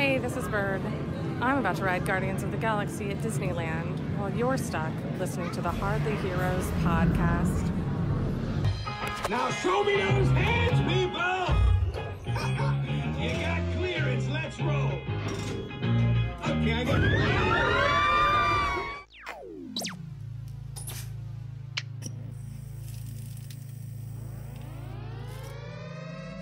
Hey, this is Bird. I'm about to ride Guardians of the Galaxy at Disneyland while you're stuck listening to the Hardly Heroes podcast. Now show me those hands, people! You got clearance, let's roll! Okay, I got...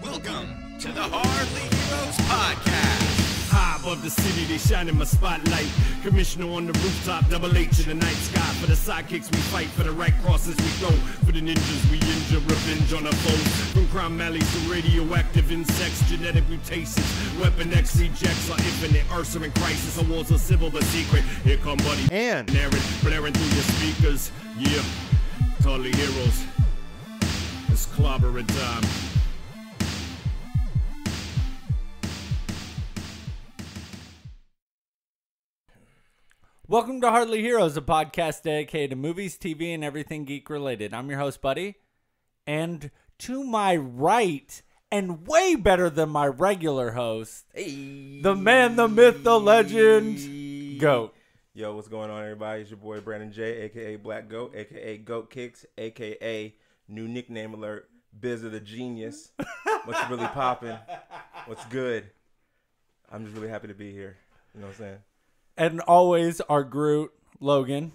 Welcome to the Hardly Heroes podcast. High above the city, they shine in my spotlight. Commissioner on the rooftop, double H in the night sky. For the sidekicks we fight, for the right crosses we throw. For the ninjas we injure, revenge on our foes. From crime alleys to radioactive insects, genetic mutations. Weapon X rejects our infinite Earths are in crisis. Our wars are civil but secret. Here come Buddy and Aaron, blaring through your speakers. Yeah, it's Hardly Heroes. It's clobbering time. welcome to Hardly Heroes, a podcast dedicated to movies, TV, and everything geek related. I'm your host, Buddy, and to my right, and way better than my regular host, the man, the myth, the legend, GOAT. Yo, what's going on, everybody? It's your boy Brandon J, a.k.a. Black Goat, a.k.a. Goat Kicks, a.k.a. new nickname alert, Biz of the Genius. What's really popping? What's good? I'm just really happy to be here. You know what I'm saying? And always our Groot, Logan.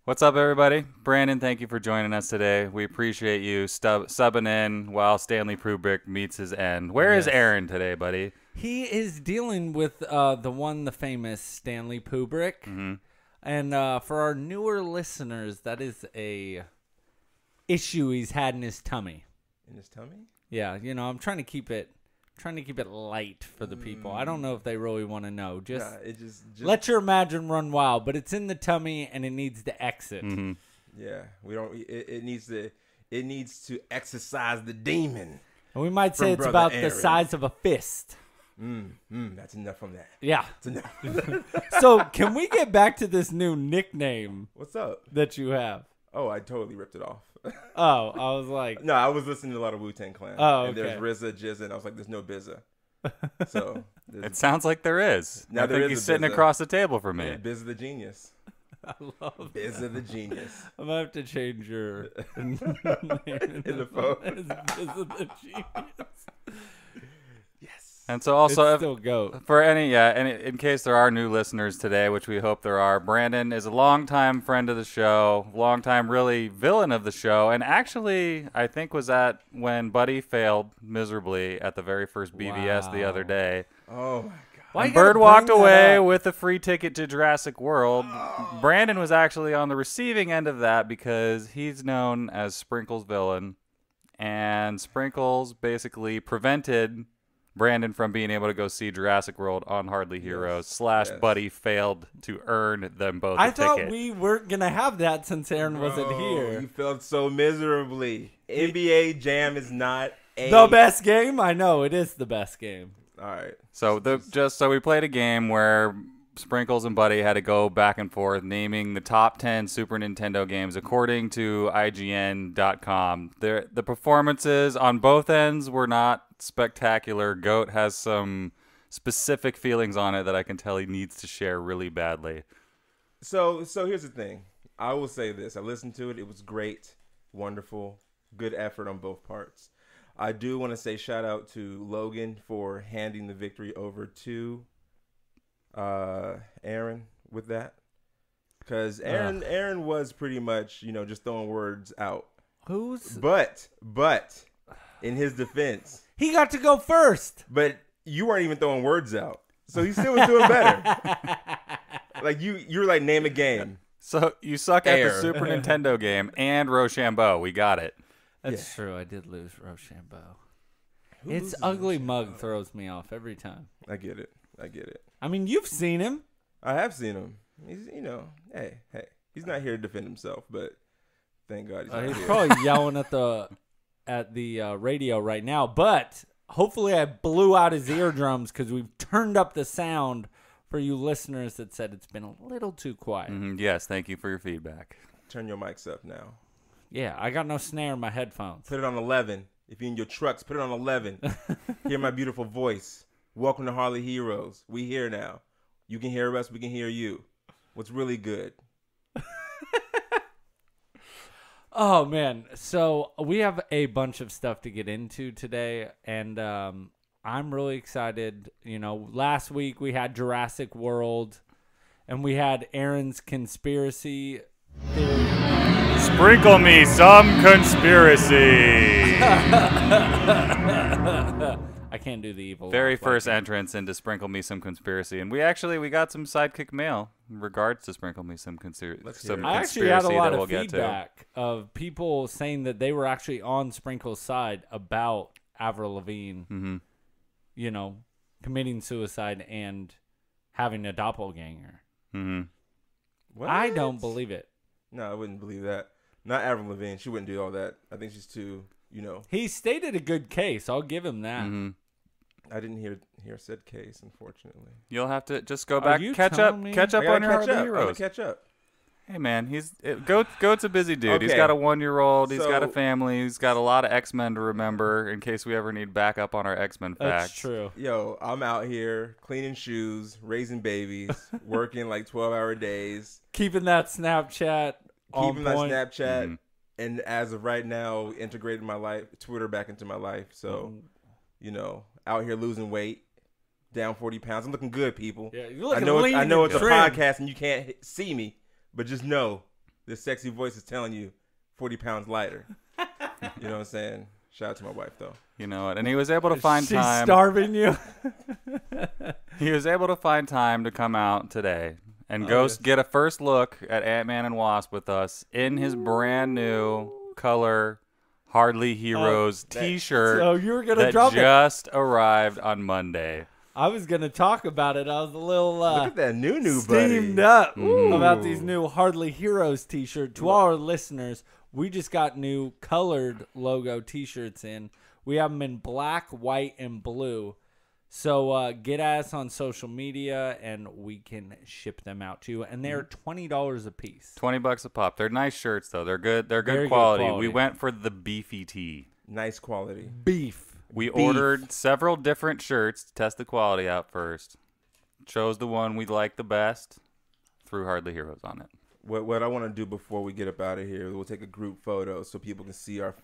What's up, everybody? Brandon, thank you for joining us today. We appreciate you subbing in while Stanley Poo-Brick meets his end. Where is Aaron today, buddy? He is dealing with the famous Stanley Poo-Brick. Mm-hmm. And for our newer listeners, that is a issue he's had in his tummy. In his tummy? Yeah, you know, I'm trying to keep it light for the people. I don't know if they really want to know. Just, just let your imagine run wild. But it's in the tummy and it needs to exit. Mm-hmm. Yeah, we don't. It needs to exercise the demon. And we might say From it's Brother about Aaron. the size of a fist. That's enough from that. Yeah. That's enough. So can we get back to this new nickname What's up? that you have? Oh, I totally ripped it off. Oh, I was like, No, I was listening to a lot of Wu-Tang Clan. Oh, And okay. there's RZA, Jizza, and I was like, there's no Bizza. So It sounds like there is. Now I there think is he's a sitting Bizza. across the table from me. yeah, Biz of the Genius. I love Biz of the Genius. I'm going to have to change your In the phone. This is the genius. And so also, It's still GOAT. for in case there are new listeners today, which we hope there are, Brandon is a longtime friend of the show, longtime really villain of the show, and actually I think was at when Buddy failed miserably at the very first BVS the other day. Oh, my God. Why And you gotta Bird walked bring that away up? with a free ticket to Jurassic World. Brandon was actually on the receiving end of that because he's known as Sprinkle's villain, and Sprinkles basically prevented Brandon from being able to go see Jurassic World on Hardly Heroes / Yes. Buddy failed to earn them both I a thought ticket. we weren't going to have that since Aaron wasn't Bro, here. You felt so miserably. NBA Jam is not The best game? I know, it is the best game. All right. So we played a game where Sprinkles and Buddy had to go back and forth naming the top 10 Super Nintendo games according to IGN.com. The performances on both ends were not spectacular. GOAT has some specific feelings on it that I can tell he needs to share really badly. So here's the thing. I will say this. I listened to it. It was great, wonderful, good effort on both parts. I do want to say shout out to Logan for handing the victory over to Aaron with that, because Aaron was pretty much just throwing words out. But in his defense, He got to go first. but you weren't even throwing words out, so he still was doing better. Like you're like, name a game. So you suck at Air. the Super Nintendo game and Rochambeau. We got it. That's true. I did lose Rochambeau. Who Its loses ugly Rochambeau? mug throws me off every time. I get it. I mean, you've seen him. I have seen him. He's, hey, he's not here to defend himself, but thank God he's not He's here. probably yelling at the radio right now. But hopefully, I blew out his eardrums because we've turned up the sound for you listeners that said it's been a little too quiet. Yes, thank you for your feedback. Turn your mics up now. Yeah, I got no snare in my headphones. Put it on 11. If you're in your trucks, put it on 11. Hear my beautiful voice. Welcome to Harley Heroes. We here now. You can hear us. We can hear you. What's really good? Oh, man. So we have a bunch of stuff to get into today, and I'm really excited. You know, last week we had Jurassic World, and we had Aaron's conspiracy theory. Sprinkle me some conspiracy. I can't do the evil. Very laugh like first that. entrance into Sprinkle Me Some Conspiracy. And we got some sidekick mail in regards to Sprinkle Me Some, Let's some hear it. I actually had a conspiracy lot that of we'll get to. feedback of people saying that they were actually on Sprinkle's side about Avril Lavigne, Mm-hmm. you know, committing suicide and having a doppelganger. Mm-hmm. What? I don't believe it. No, I wouldn't believe that. Not Avril Lavigne. She wouldn't do all that. I think she's too, He stated a good case. I'll give him that. Mm-hmm. I didn't hear said case, unfortunately. You'll have to just go Are back, you catch telling up, me? catch I up gotta on your catch Harley up. I'm Heroes. gonna catch up. Hey man, Goat's a busy dude. He's Okay. got a 1-year-old. He's got a So- family. He's got a lot of X-Men to remember in case we ever need backup on our X-Men facts. That's true. Yo, I'm out here cleaning shoes, raising babies, working like 12-hour days, Keeping that Snapchat on keeping my point. Snapchat, Mhm. and as of right now, integrating my life, Twitter back into my life. So, out here losing weight, down 40 pounds. I'm looking good, people. Yeah, you're I looking know, lean I know and it's a trim. podcast and you can't see me, but just know this sexy voice is telling you 40 pounds lighter. You know what I'm saying? Shout out to my wife, though. You know what? And he was able to find She's time. starving you. He was able to find time to come out today and go yes. get a first look at Ant-Man and Wasp with us in his brand new color Hardly Heroes T-shirt So you were gonna that drop it. just arrived on Monday. I was gonna talk about it. I was a little Look at that new buddy. steamed up Mm-hmm. about these new Hardly Heroes T-shirt. To all our listeners, we just got new colored logo T-shirts in. We have them in black, white, and blue. So get at us on social media, and we can ship them out to you. And they're $20 a piece. $20 a pop. They're nice shirts though. They're good. They're Very good good quality. quality. We went for the beefy tee. Nice quality. Beef. We Beef. ordered several different shirts to test the quality out first. Chose the one we liked the best. Threw Hardly Heroes on it. What I want to do before we get up out of here, we'll take a group photo so people can see our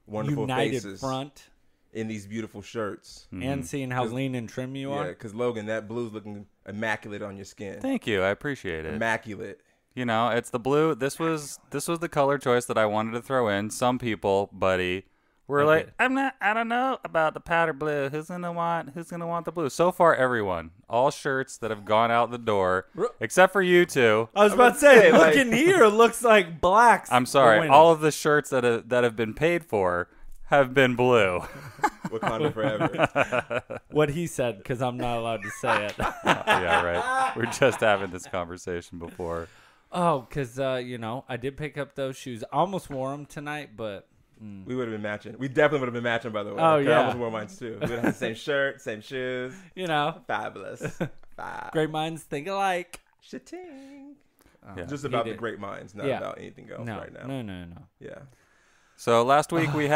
wonderful United faces front. in these beautiful shirts. And seeing how 'Cause- lean and trim you Yeah, are. because Logan, that blue's looking immaculate on your skin. Thank you. I appreciate it. Immaculate. You know, it's the blue. This was the color choice that I wanted to throw in. Some people, buddy, were Okay. like, I don't know about the powder blue. Who's gonna want the blue? So far, everyone, all shirts that have gone out the door, except for you two. I was about to say, like- looking here, it looks like blacks. I'm sorry. the winner. All of the shirts that have been paid for have been blue. Wakanda forever. What he said, because I'm not allowed to say it. Yeah, right. We're just having this conversation before. Oh, because, I did pick up those shoes. I almost wore them tonight, but We would have been matching. We definitely would have been matching, by the way. Oh, 'Cause I yeah. almost wore mine too. We would have had the same shirt, same shoes. Fabulous. great minds think alike. Shitting. Yeah. Just He about the did. great minds, not Yeah. about anything else No, right now. no. Yeah. So last week we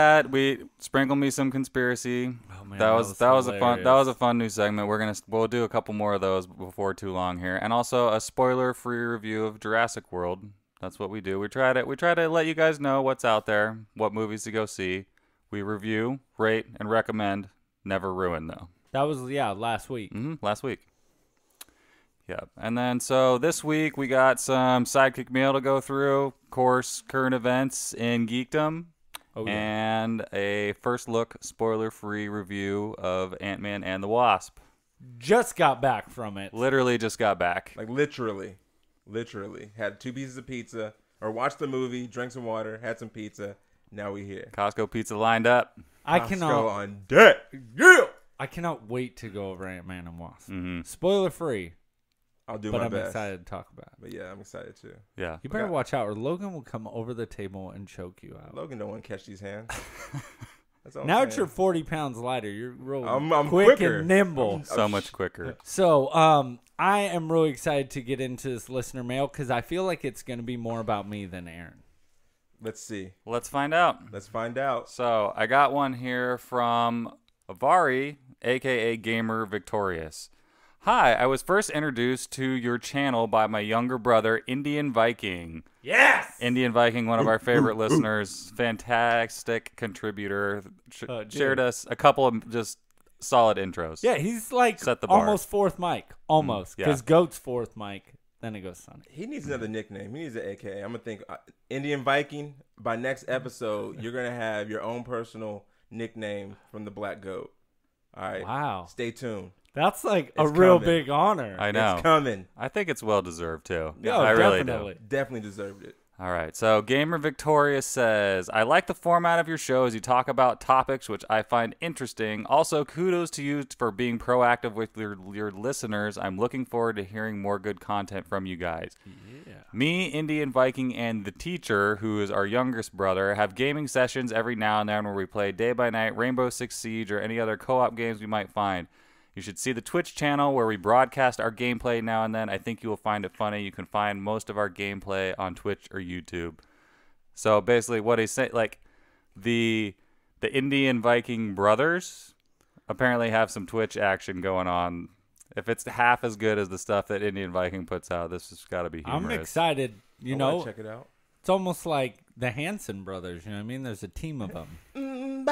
Sprinkle Me Some Conspiracy. Oh, man, that was hilarious. a fun new segment. We'll do a couple more of those before too long here, and also a spoiler-free review of Jurassic World. That's what we do. We try to let you guys know what's out there, what movies to go see. We review, rate, and recommend. Never ruin though. That was, last week. Last week. Yeah. And then so this week we got some sidekick mail to go through. Of course, current events in geekdom. Oh, yeah. And a first look spoiler-free review of Ant-Man and the Wasp. Just got back from it. Literally just got back. Like literally. Had 2 pieces of pizza, or watched the movie, drank some water, had some pizza. Now we here. Costco pizza lined up. I Costco cannot. on deck. Yeah. I cannot wait to go over Ant-Man and Wasp. Mm-hmm. Spoiler free, I'll do but my I'm best. excited to talk about it. But yeah, I'm excited too. Yeah. You better Okay. watch out, or Logan will come over the table and choke you out. Logan don't want to catch these hands. That's all Now I'm that saying. you're 40 pounds lighter, you're real I'm quick quicker. and nimble. So much quicker. So, I am really excited to get into this listener mail because I feel like it's going to be more about me than Aaron. Let's see. Let's find out. Let's find out. So I got one here from Avari, a.k.a. Gamer Victorious. Hi, I was first introduced to your channel by my younger brother, Indian Viking. Yes! Indian Viking, one of our favorite listeners, fantastic contributor, shared us a couple of just solid intros. Yeah, he's like Set the bar. almost fourth mic. Almost. yeah. Because Goat's fourth mic. Then it goes Sonny. He needs another nickname. He needs an AKA. I'm going to think Indian Viking. By next episode, you're going to have your own personal nickname from the Black Goat. All right. Wow. Stay tuned. That's like a It's real coming. big honor. I know. It's coming. I think it's well deserved too. Yeah, I really definitely. do. Definitely deserved it. All right. So Gamer Victorious says, I like the format of your show as you talk about topics which I find interesting. Also, kudos to you for being proactive with your listeners. I'm looking forward to hearing more good content from you guys. Yeah. Me, Indian Viking, and the teacher, who is our youngest brother, have gaming sessions every now and then where we play Day by Night, Rainbow Six Siege, or any other co-op games we might find. You should see the Twitch channel where we broadcast our gameplay now and then. I think you will find it funny. You can find most of our gameplay on Twitch or YouTube. So basically what he's saying, like the Indian Viking brothers apparently have some Twitch action going on. If it's half as good as the stuff that Indian Viking puts out, this has got to be humorous. I'm excited. You I know, wanna check it out. it's almost like the Hanson brothers. You know what I mean? There's a team of them.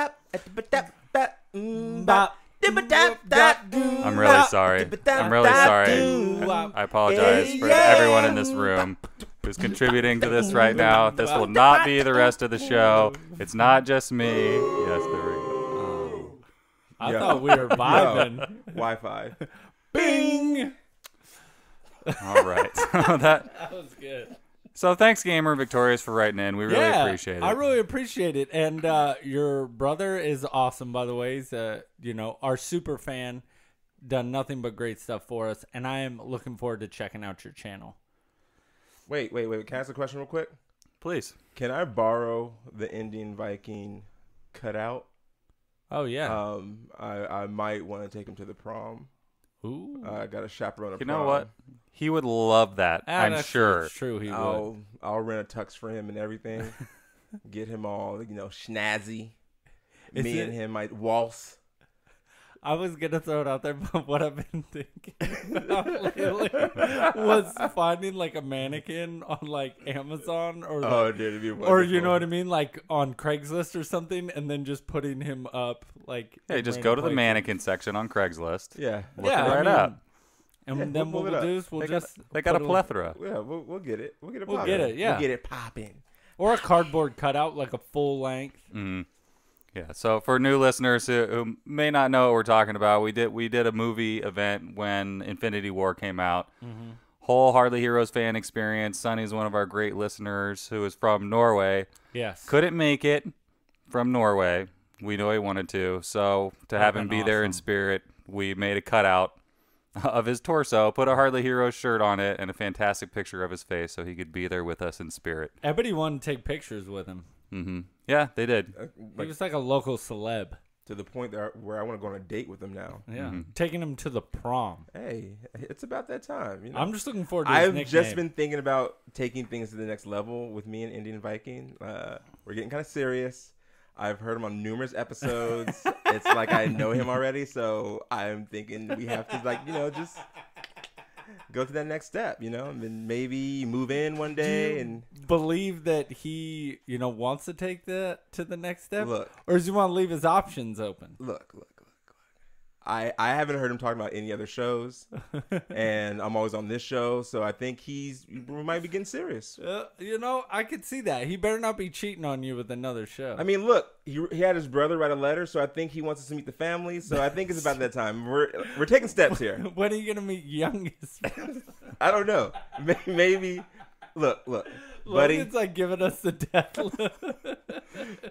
I'm really sorry. I'm really sorry. I apologize for everyone in this room who's contributing to this right now. This will not be the rest of the show. It's not just me. Yes, there we go. I Yo. thought we were vibing. Wi-Fi. Bing! All right. That was good. So thanks, Gamer Victorious, for writing in. We really appreciate it. I really appreciate it. And your brother is awesome, by the way. He's, our super fan. Done nothing but great stuff for us. And I am looking forward to checking out your channel. Wait. Can I ask a question real quick? Please. Can I borrow the Indian Viking cutout? Oh, yeah. I might want to take him to the prom. Ooh. I got a chaperone. You know what? He would love that. I'm That's sure. It's true, he would. I'll rent a tux for him and everything. Get him all, snazzy. Me and him might waltz. I was going to throw it out there, but what I've been thinking about lately was finding like a mannequin on like Amazon or Dude, it'd be or you know what I mean, like on Craigslist or something, and then just putting him up like. Hey, in just random go to the places. mannequin section on Craigslist. Yeah. Look it right up. And Yeah, then we'll what pull we'll it do up. is we'll They just got a put plethora. Yeah, we'll get it. We'll get it We'll popping. get it, yeah. We'll get it popping. or a cardboard cutout, like a full length. Mm-hmm. Yeah. So for new listeners who may not know what we're talking about, we did a movie event when Infinity War came out. Mm-hmm. Whole Hardly Heroes fan experience. Sonny's one of our great listeners who is from Norway. Yes. Couldn't make it from Norway. We know he wanted to. So to have him be there in awesome. spirit, we made a cutout of his torso, put a Hardly Heroes shirt on it, and a fantastic picture of his face so he could be there with us in spirit. Everybody wanted to take pictures with him. Mm-hmm. Yeah, they did. He was like a local celeb. To the point where I want to go on a date with him now. Yeah. Mm-hmm. Taking him to the prom. Hey, it's about that time. You know? I'm just looking forward to his I've nickname. just been thinking about taking things to the next level with me and Indian Viking. We're getting kind of serious. I've heard him on numerous episodes. It's like I know him already, so I'm thinking we have to, just go to that next step, and then maybe move in one day and believe that he, wants to take that to the next step? Look. Or does he want to leave his options open? look. I haven't heard him talking about any other shows, and I'm always on this show, so I think we might be getting serious. I could see that. He better not be cheating on you with another show. I mean, look, he had his brother write a letter, so I think he wants us to meet the family. So I think it's about that time. We're taking steps here. when are you going to meet youngest? I don't know. Maybe. Look, buddy. It's like giving us the death look.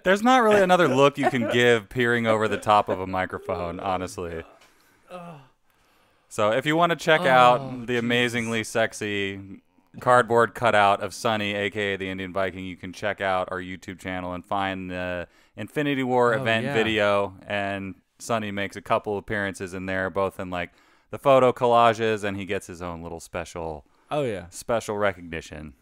There's not really another look you can give peering over the top of a microphone, honestly. So if you want to check out the amazingly sexy cardboard cutout of Sonny, a.k.a. the Indian Viking, you can check out our YouTube channel and find the Infinity War event video. And Sonny makes a couple appearances in there, both in like the photo collages, and he gets his own little special recognition.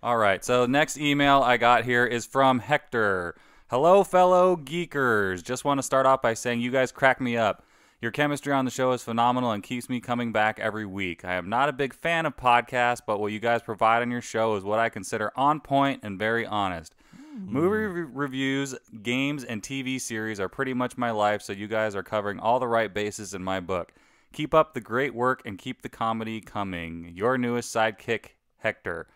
All right, so next email I got here is from Hector. Hello, fellow geekers. Just want to start off by saying you guys crack me up. Your chemistry on the show is phenomenal and keeps me coming back every week. I am not a big fan of podcasts, but what you guys provide on your show is what I consider on point and very honest. Movie reviews, games, and TV series are pretty much my life, so you guys are covering all the right bases in my book. Keep up the great work and keep the comedy coming. Your newest sidekick, Hector.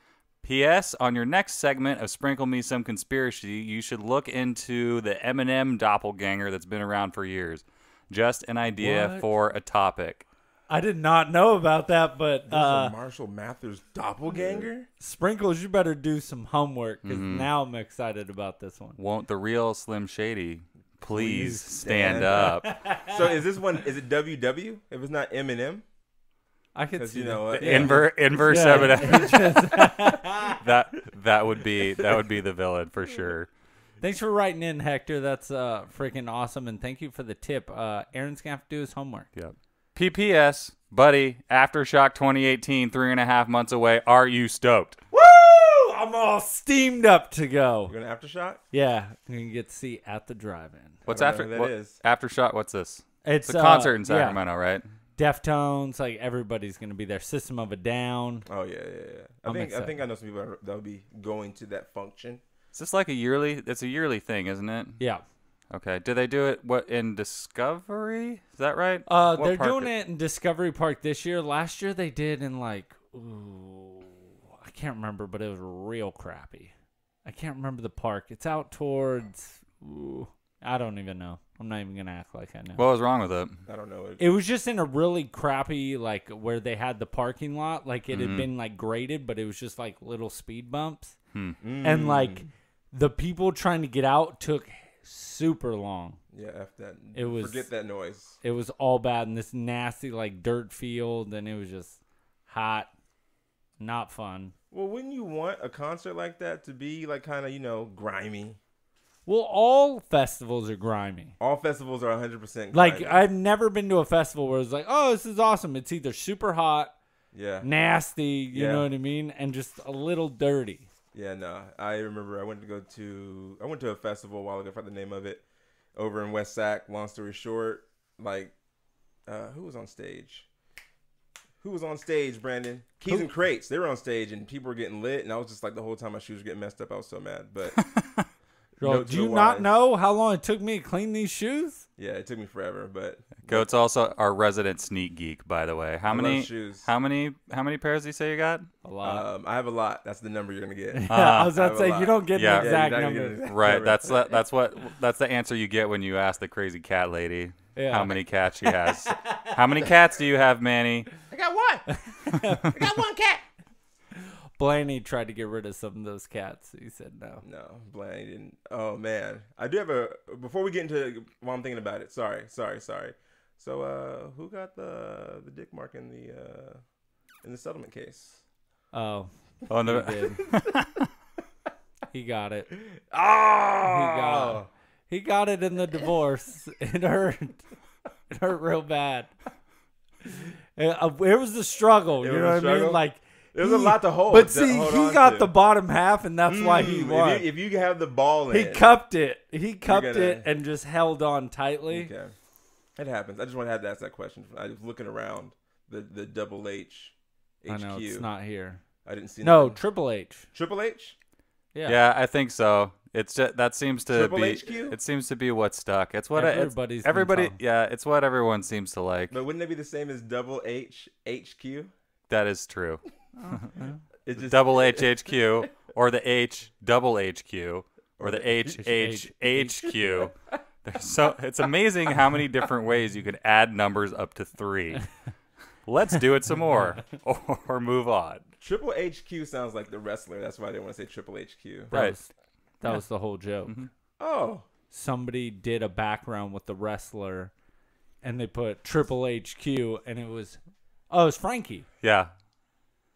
P.S. On your next segment of Sprinkle Me Some Conspiracy, you should look into the Eminem doppelganger that's been around for years. Just an idea for a topic. I did not know about that, but There's a Marshall Mathers doppelganger? Sprinkles, you better do some homework, because now I'm excited about this one. Won't the real Slim Shady please stand up? So is it WW? If it's not Eminem? I could see you know what? Inverse Yeah. Eminem. that would be the villain for sure. Thanks for writing in, Hector. That's freaking awesome, and thank you for the tip. Aaron's gonna have to do his homework. Yep. PPS, buddy, Aftershock 2018, 3.5 months away. Are you stoked? Woo! I'm all steamed up to go. You're going to Aftershock? Yeah, you can get to see at the drive-in. What's I don't know who that is. Aftershock? What's this? It's a concert in yeah. Sacramento, right? Deftones, like everybody's gonna be there. System of a Down. Oh, yeah. I I'm think excited. I know some people that'll be going to that function. Is this like it's a yearly thing, isn't it? Yeah. Okay. Do they do it in Discovery? Is that right? They're doing it in Discovery Park this year. Last year they did in I can't remember, but it was real crappy. I can't remember the park. It's out towards. I don't even know. I'm not even gonna act like I know. What was wrong with it? I don't know. It was just in a really crappy, like where they had the parking lot, like it had been like graded, but it was just like little speed bumps, and like the people trying to get out took super long. Yeah, F that. Forget that noise. It was all bad in this nasty like dirt field, and it was just hot, not fun. Well, wouldn't you want a concert like that to be like kind of, grimy? Well, all festivals are grimy. All festivals are 100% grimy. Like, I've never been to a festival where it's like, oh, this is awesome. It's either super hot, nasty, you know what I mean, and just a little dirty. Yeah, no. I remember I went to a festival a while ago, I forgot the name of it, over in West Sac. Long story short, like, who was on stage? Who was on stage, Brandon? Keys and Crates. They were on stage, and people were getting lit, and I was just like, the whole time my shoes were getting messed up, I was so mad. But Bro, do you not know how long it took me to clean these shoes? Yeah, it took me forever, but Goat's also our resident sneak geek, by the way. How many shoes. How many pairs do you say you got? A lot. I have a lot. That's the number you're gonna get. I was about to I say, have a you lot. don't get Yeah. the Yeah, exact you're not gonna number. get the exact Right. number. That's the answer you get when you ask the crazy cat lady Yeah. how many cats she has. How many cats do you have, Manny? I got one. I got one cat. Blaney tried to get rid of some of those cats. He said no. No, Blaney didn't. Oh man, I do have before we get into while I'm thinking about it. Sorry. So, who got the dick mark in the settlement case? Oh, Oh, he no. did. He got it. Oh, He got it in the divorce. It hurt. It hurt real bad. It was the struggle. It You was know a what I mean? struggle? Like, There's a lot to hold. But to see, hold he on got to. the bottom half, and that's why he won. If you have the ball in, He cupped it. He cupped gonna- it and just held on tightly. Okay, it happens. I just wanted to ask that question. I was looking around the double HQ. I know it's not here. I didn't see. No, nothing. Triple H. Triple H. Yeah. Yeah, I think so. It's just that seems to Triple be. HQ? It seems to be what's stuck. It's what Everybody's been everybody. told. Yeah, it's what everyone seems to like. But wouldn't it be the same as double HQ? That is true. It's just Double HHQ or the H double HQ or the HHHQ. It's amazing how many different ways you can add numbers up to 3. Let's do it some more or move on. Triple HQ sounds like the wrestler. That's why they want to say Triple HQ. Right. That was the whole joke. Oh, Somebody did a background with the wrestler, and they put Triple HQ, and it was Frankie. Yeah.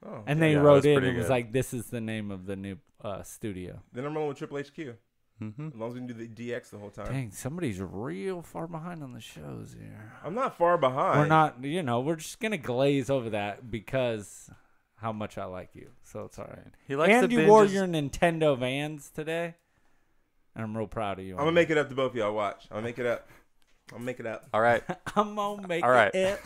oh. And they Yeah, that wrote was in, pretty it was good. like, this is the name of the new studio. Then I'm rolling with Triple HQ. As long as we can do the DX the whole time. Dang, somebody's real far behind on the shows here. I'm not far behind. We're not, we're just going to glaze over that because how much I like you. So it's all right. He likes and the you wore binges. your Nintendo Vans today. And I'm real proud of you. I'm gonna make it up to both of y'all. Watch. I'm gonna make it up. All right. I'm gonna make All right. it.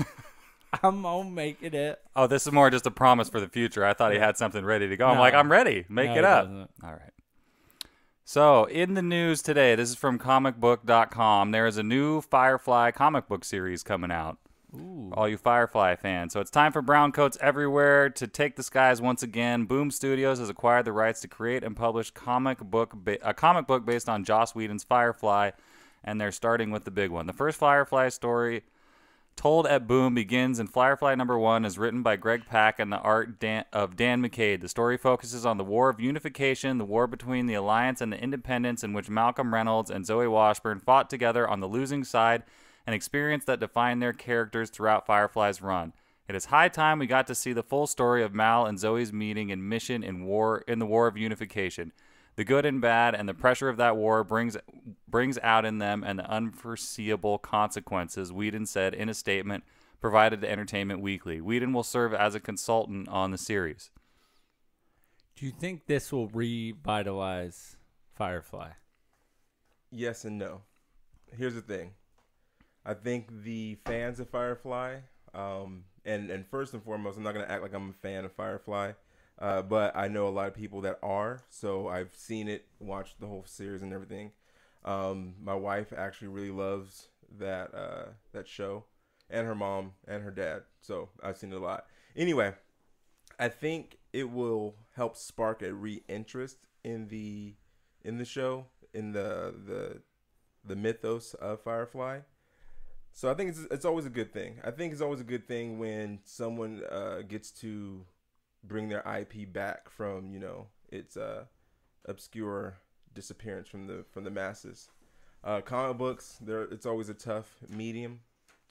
I'm gonna make it up. Oh, this is more just a promise for the future. I thought he had something ready to go. I'm No. like, I'm ready. Make No, it he up. doesn't. All right. So, in the news today, this is from comicbook.com. There is a new Firefly comic book series coming out. Ooh. All you Firefly fans. So it's time for browncoats everywhere to take the skies once again. Boom Studios has acquired the rights to create and publish a comic book based on Joss Whedon's Firefly, and they're starting with the big one. The first Firefly story told at Boom begins in Firefly #1 is written by Greg Pak and the art of Dan McCade. The story focuses on the War of Unification, the war between the Alliance and the Independents, in which Malcolm Reynolds and Zoe Washburn fought together on the losing side, an experience that defined their characters throughout Firefly's run. It is high time we got to see the full story of Mal and Zoe's meeting and mission in the War of Unification. The good and bad and the pressure of that war brings out in them and the unforeseeable consequences, Whedon said in a statement provided to Entertainment Weekly. Whedon will serve as a consultant on the series. Do you think this will revitalize Firefly? Yes and no. Here's the thing. I think the fans of Firefly, and first and foremost, I'm not going to act like I'm a fan of Firefly, but I know a lot of people that are, so I've seen it, watched the whole series and everything. My wife actually really loves that show, and her mom and her dad, so I've seen it a lot. Anyway, I think it will help spark a re-interest in the show, in the mythos of Firefly. So I think it's always a good thing. I think it's always a good thing when someone gets to bring their IP back from its obscure disappearance from the masses. Comic books, it's always a tough medium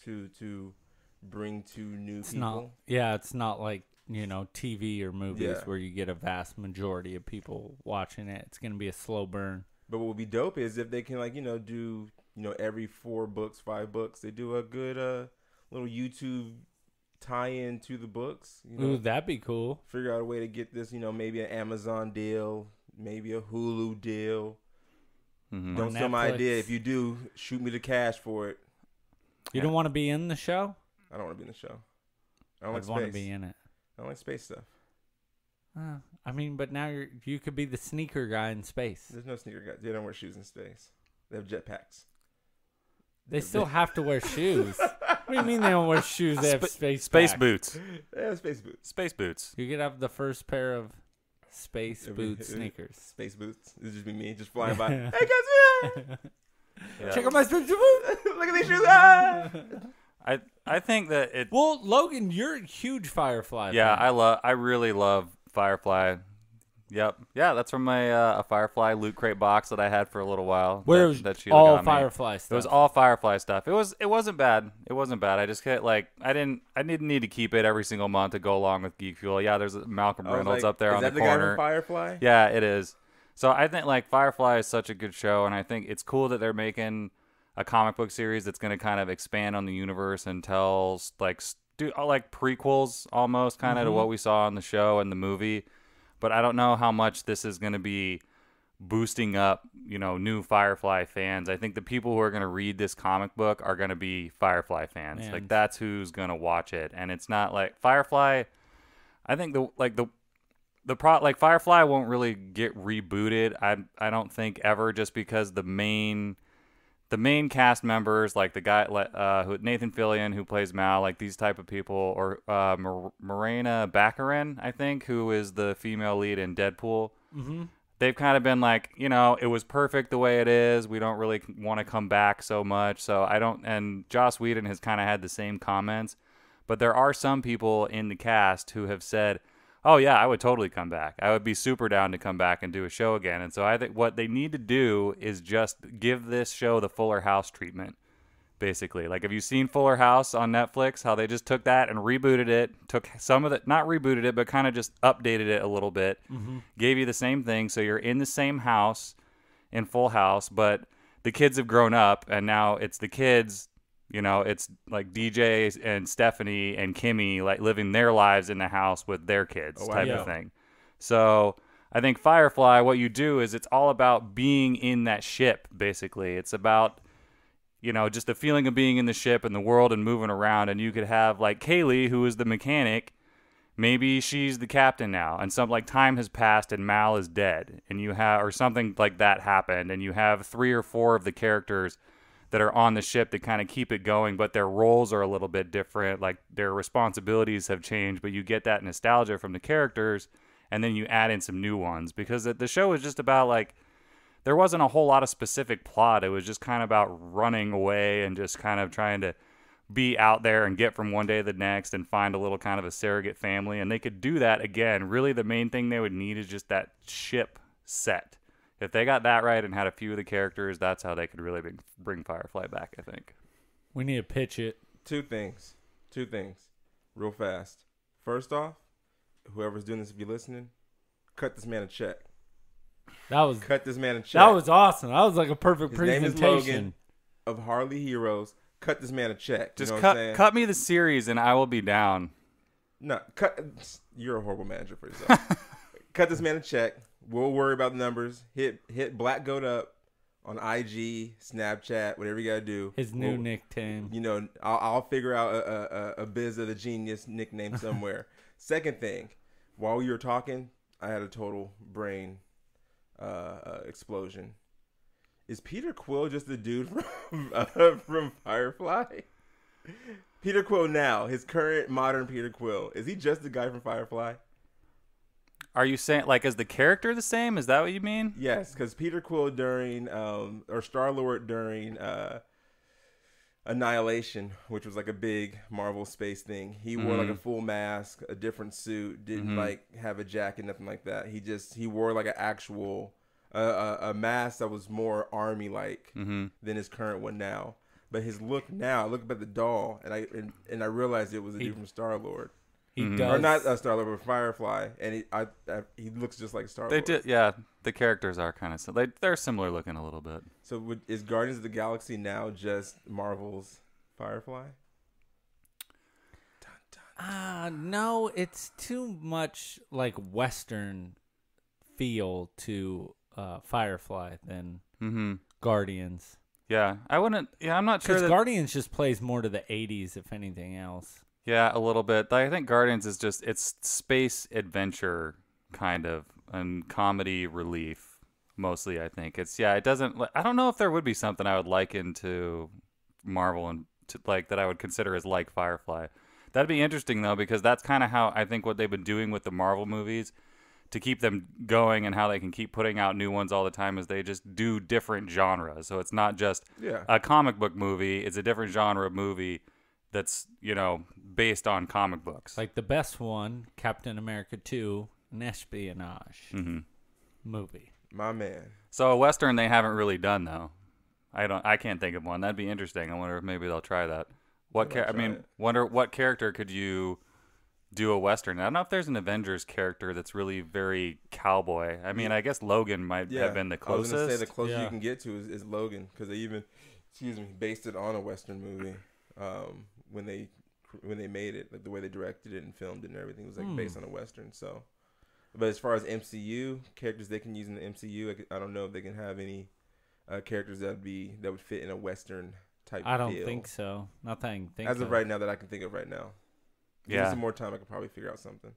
to bring to new people. It's not like TV or movies where you get a vast majority of people watching it. It's gonna be a slow burn. But what would be dope is if they can do every 4 books, 5 books, they do a good little YouTube tie-in to the books. Ooh, that'd be cool. Figure out a way to get this, maybe an Amazon deal, maybe a Hulu deal. Mm-hmm. Don't steal my idea. If you do, shoot me the cash for it. You don't want to be in the show? I don't want to be in the show. I don't like want to space. be in it. I don't like space stuff. But now you could be the sneaker guy in space. There's no sneaker guys. They don't wear shoes in space. They have jetpacks. They still have to wear shoes. What do you mean they don't wear shoes? They have space boots. They have space boots. Space boots. You could have the first pair of space boot sneakers. Space boots. It'd just be me just flying by. Hey, guys. Check out my space boot. Look at these shoes. Ah! I think that it. Well, Logan, you're a huge Firefly Yeah, fan. I really love Firefly. Yep. Yeah, that's from my a Firefly Loot Crate box that I had for a little while. Where it was Sheila all got me. Firefly stuff. It was all Firefly stuff. It wasn't bad. It wasn't bad. I just hit I didn't need to keep it every single month to go along with Geek Fuel. Yeah, there's Malcolm Reynolds up there on the corner. Is that the guy from Firefly? Yeah, it is. So I think Firefly is such a good show, and I think it's cool that they're making a comic book series that's going to kind of expand on the universe and tell prequels almost kind of to what we saw in the show and the movie. But I don't know how much this is going to be boosting up, new Firefly fans. I think the people who are going to read this comic book are going to be Firefly fans. Man. Like that's who's going to watch it. And it's not like Firefly. I think Firefly won't really get rebooted. I don't think ever, just because the main cast members, like the guy Nathan Fillion who plays Mal, like these type of people, or Morena Baccarin, I think, who is the female lead in Deadpool. Mm-hmm. They've kind of been like, it was perfect the way it is. We don't really want to come back so much. So I don't. And Joss Whedon has kind of had the same comments, but there are some people in the cast who have said, oh, yeah, I would totally come back. I would be super down to come back and do a show again. And so I think what they need to do is just give this show the Fuller House treatment, basically. Like, have you seen Fuller House on Netflix? How they just took that and rebooted it, took some of it, not rebooted it, but kind of just updated it a little bit, gave you the same thing. So you're in the same house in Full House, but the kids have grown up, and now it's the kids. It's like DJ and Stephanie and Kimmy like living their lives in the house with their kids type of thing. So I think Firefly, what you do is it's all about being in that ship, basically. It's about, just the feeling of being in the ship and the world and moving around. And you could have, like, Kaylee, who is the mechanic. Maybe she's the captain now, and time has passed and Mal is dead, and or something like that happened, and you have 3 or 4 of the characters that are on the ship that kind of keep it going, but their roles are a little bit different, like their responsibilities have changed, but you get that nostalgia from the characters, and then you add in some new ones, because the show was just about, there wasn't a whole lot of specific plot. It was just kind of about running away and just kind of trying to be out there and get from one day to the next and find a little kind of a surrogate family, and they could do that again. Really, the main thing they would need is just that ship set. If they got that right and had a few of the characters, that's how they could really bring Firefly back, I think. We need to pitch it. Two things, real fast. First off, whoever's doing this, if you're listening, cut this man a check. Cut this man a check. That was awesome. That was like a perfect His presentation. name is Logan of Harley Heroes. Cut this man a check. Just cut me the series and I will be down. No, you're a horrible manager for yourself. Cut this man a check. We'll worry about the numbers. Hit Black Goat up on IG, Snapchat, whatever you gotta do. His new nickname. I'll figure out a Biz of the Genius nickname somewhere. Second thing, while you were talking, I had a total brain explosion. Is Peter Quill just the dude from Firefly? Peter Quill now, his current modern Peter Quill, is he just the guy from Firefly? Are you saying, is the character the same? Is that what you mean? Yes, because Peter Quill during, or Star-Lord during Annihilation, which was like a big Marvel space thing, he wore like a full mask, a different suit, didn't have a jacket, nothing like that. He wore like an actual, a mask that was more army-like than his current one now. But his look now, I look up at the doll, and I realized it was a dude from Star-Lord. He does. Or not Star-Lord, but Firefly. And he looks just like Star-Lord. They did, yeah. The characters are kind of they're similar looking a little bit. So is Guardians of the Galaxy now just Marvel's Firefly? No, it's too much like Western feel to Firefly than Guardians. Yeah, I wouldn't. Yeah, I'm not sure. Because Guardians just plays more to the 80s, if anything else. Yeah, a little bit. I think Guardians is just, it's space adventure kind of and comedy relief mostly, I think. It doesn't, I don't know if there would be something I would liken to Marvel and that I would consider as like Firefly. That'd be interesting though, because that's kind of how I think what they've been doing with the Marvel movies to keep them going and how they can keep putting out new ones all the time is they just do different genres. So it's not just a comic book movie, it's a different genre of movie that's, based on comic books. Like the best one, Captain America 2, an espionage movie. My man. So a Western they haven't really done though. I can't think of one. That'd be interesting. I wonder if maybe they'll try that. Wonder what character could you do a Western? I don't know if there's an Avengers character that's really very cowboy. I mean, I guess Logan might have been the closest. I was going to say the closest you can get to is Logan, because they even, based it on a Western movie. When they made it, like the way they directed it and filmed it and everything was like based on a Western. So, but as far as MCU characters they can use in the MCU, I don't know if they can have any characters that would fit in a Western type. I don't think so. Nothing. As of right now that I can think of right now. Give me some more time, I could probably figure out something.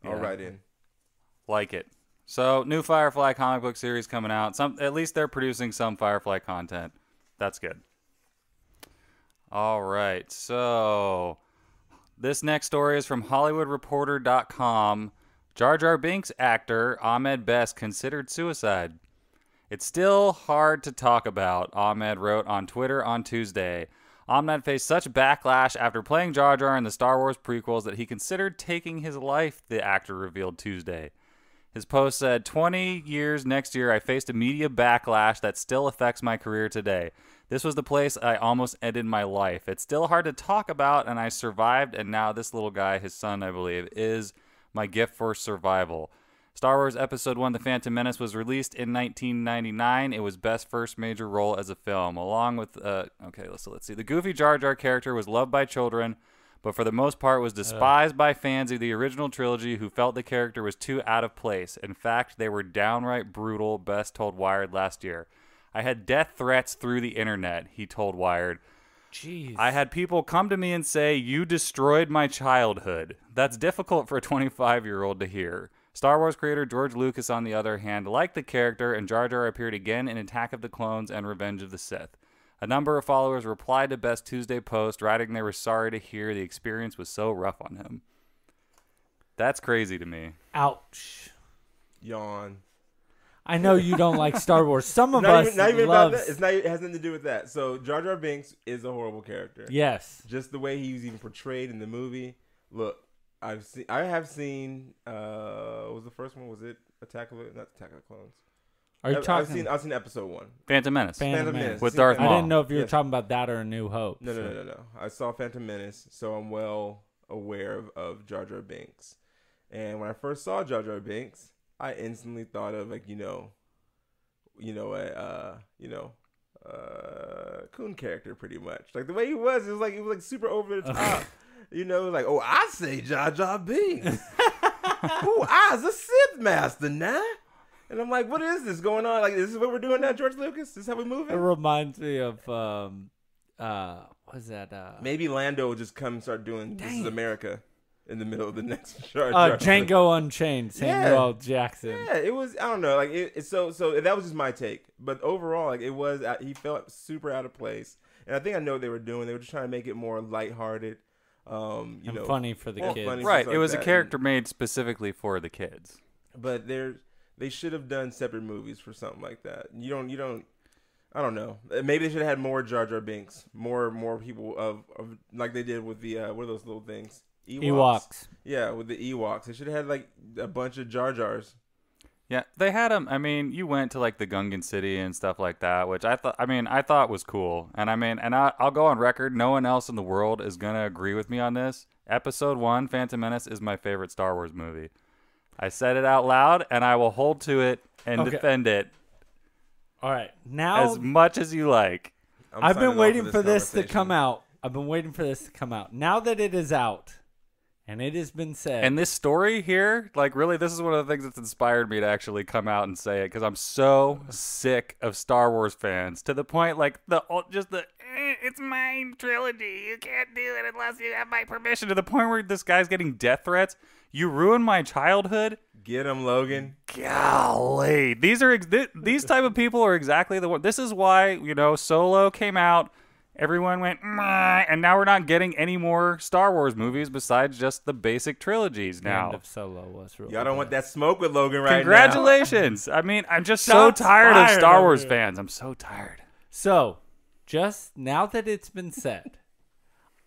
I'll write in. Like it. So new Firefly comic book series coming out. At least they're producing some Firefly content. That's good. All right, so this next story is from HollywoodReporter.com. Jar Jar Binks actor Ahmed Best considered suicide. It's still hard to talk about, Ahmed wrote on Twitter on Tuesday. Ahmed faced such backlash after playing Jar Jar in the Star Wars prequels that he considered taking his life, the actor revealed Tuesday. His post said, 20 years next year, I faced a media backlash that still affects my career today. This was the place I almost ended my life. It's still hard to talk about, and I survived, and now this little guy, his son, I believe, is my gift for survival. Star Wars Episode 1, The Phantom Menace, was released in 1999. It was Best's first major role as a film. Along with, let's see. The goofy Jar Jar character was loved by children, but for the most part was despised by fans of the original trilogy who felt the character was too out of place. In fact, they were downright brutal, Best told Wired last year. I had death threats through the internet, he told Wired. Jeez. I had people come to me and say, you destroyed my childhood. That's difficult for a 25-year-old to hear. Star Wars creator George Lucas, on the other hand, liked the character, and Jar Jar appeared again in Attack of the Clones and Revenge of the Sith. A number of followers replied to Best Tuesday post, writing they were sorry to hear the experience was so rough on him. That's crazy to me. Ouch. Yawn. I know you don't like Star Wars. Some of Not us even, not even loves... about that. It's not. It has nothing to do with that. So Jar Jar Binks is a horrible character. Yes. Just the way he was even portrayed in the movie. Look, I have seen. What was the first one? Was it not Attack of the Clones? Are you talking? I've seen episode 1. Phantom Menace. Phantom Menace. With Darth I Maul. didn't know if you were Yes. talking about that or A New Hope. No. I saw Phantom Menace, so I'm well aware of Jar Jar Binks. And when I first saw Jar Jar Binks, I instantly thought of coon character pretty much. Like the way he was, it was like super over the top. Like, oh, I say Jar Jar Binks. Oh, I's a Sith Master now. And I'm like, what is this going on? Like, this is what we're doing now, George Lucas? This is how we It moving? reminds me of what's that? Maybe Lando will just come and start doing This Is America in the middle of the next Jar Jar. Django Unchained, Samuel L. Jackson. Yeah, it was. I don't know. Like so that was just my take. But overall, like it was. He felt super out of place, and I think I know what they were doing. They were just trying to make it more lighthearted, And funny for the kids. funny, Right. stuff It was like a that. character made specifically for the kids. But they should have done separate movies for something like that. You don't. I don't know. Maybe they should have had more Jar Jar Binks, more people of like they did with the what are those little things? Ewoks. Yeah, with the Ewoks. They should have had like a bunch of Jar Jars. Yeah, they had them. I mean, you went to like the Gungan City and stuff like that, which I thought was cool. And I'll go on record. No one else in the world is gonna agree with me on this. Episode 1, Phantom Menace, is my favorite Star Wars movie. I said it out loud, and I will hold to it and defend it. All right, now As much as you like. I've been waiting for this to conversation. come out. I've been waiting for this to come out. Now that it is out, and it has been said, And this story here, like really, this is one of the things that's inspired me to actually come out and say it, because I'm so sick of Star Wars fans to the point like it's my trilogy. You can't do it unless you have my permission. To the point where this guy's getting death threats. You ruined my childhood. Get him, Logan. Golly, these type of people are exactly the one. This is why Solo came out. Everyone went, meh, and now we're not getting any more Star Wars movies besides just the basic trilogies the now. end of Solo was really Y'all don't good. want that smoke with Logan right Congratulations. I mean, I'm just so Shots tired of fired Star over Wars here. fans. I'm so tired. So, just now that it's been said,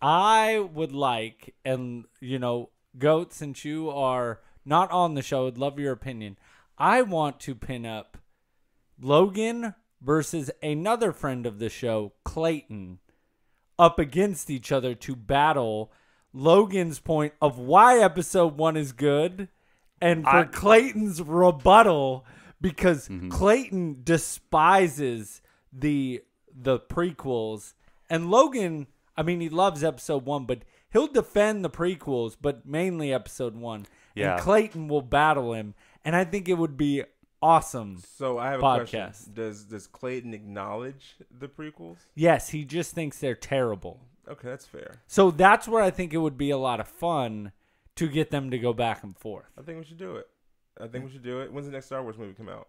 I would like, and Goat, since you are not on the show, would love your opinion. I want to pin up Logan versus another friend of the show, Clayton, up against each other to battle Logan's point of why episode 1 is good and for Clayton's rebuttal, because Clayton despises the prequels, and Logan, I mean, he loves episode 1, but he'll defend the prequels, but mainly episode 1. Yeah. And Clayton will battle him, and I think it would be awesome. So I have a Podcast. question. Does Clayton acknowledge the prequels? Yes, he just thinks they're terrible. Okay, that's fair. So that's where I think it would be a lot of fun to get them to go back and forth. I think we should do it. When's the next Star Wars movie come out?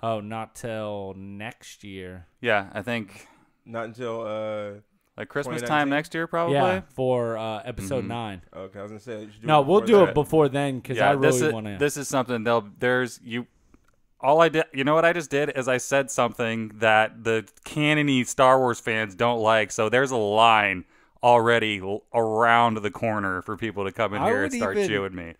Oh, not till next year. Yeah, I think Not until like Christmas 2019? time next year, probably. Yeah, for episode 9. okay, I was gonna say you should do No, it we'll before do that. it before then because Yeah, I really want to. this is something all I did, you know what I just did is I said something that the canon-y Star Wars fans don't like. So there's a line already around the corner for people to come in I here would and start even- chewing me.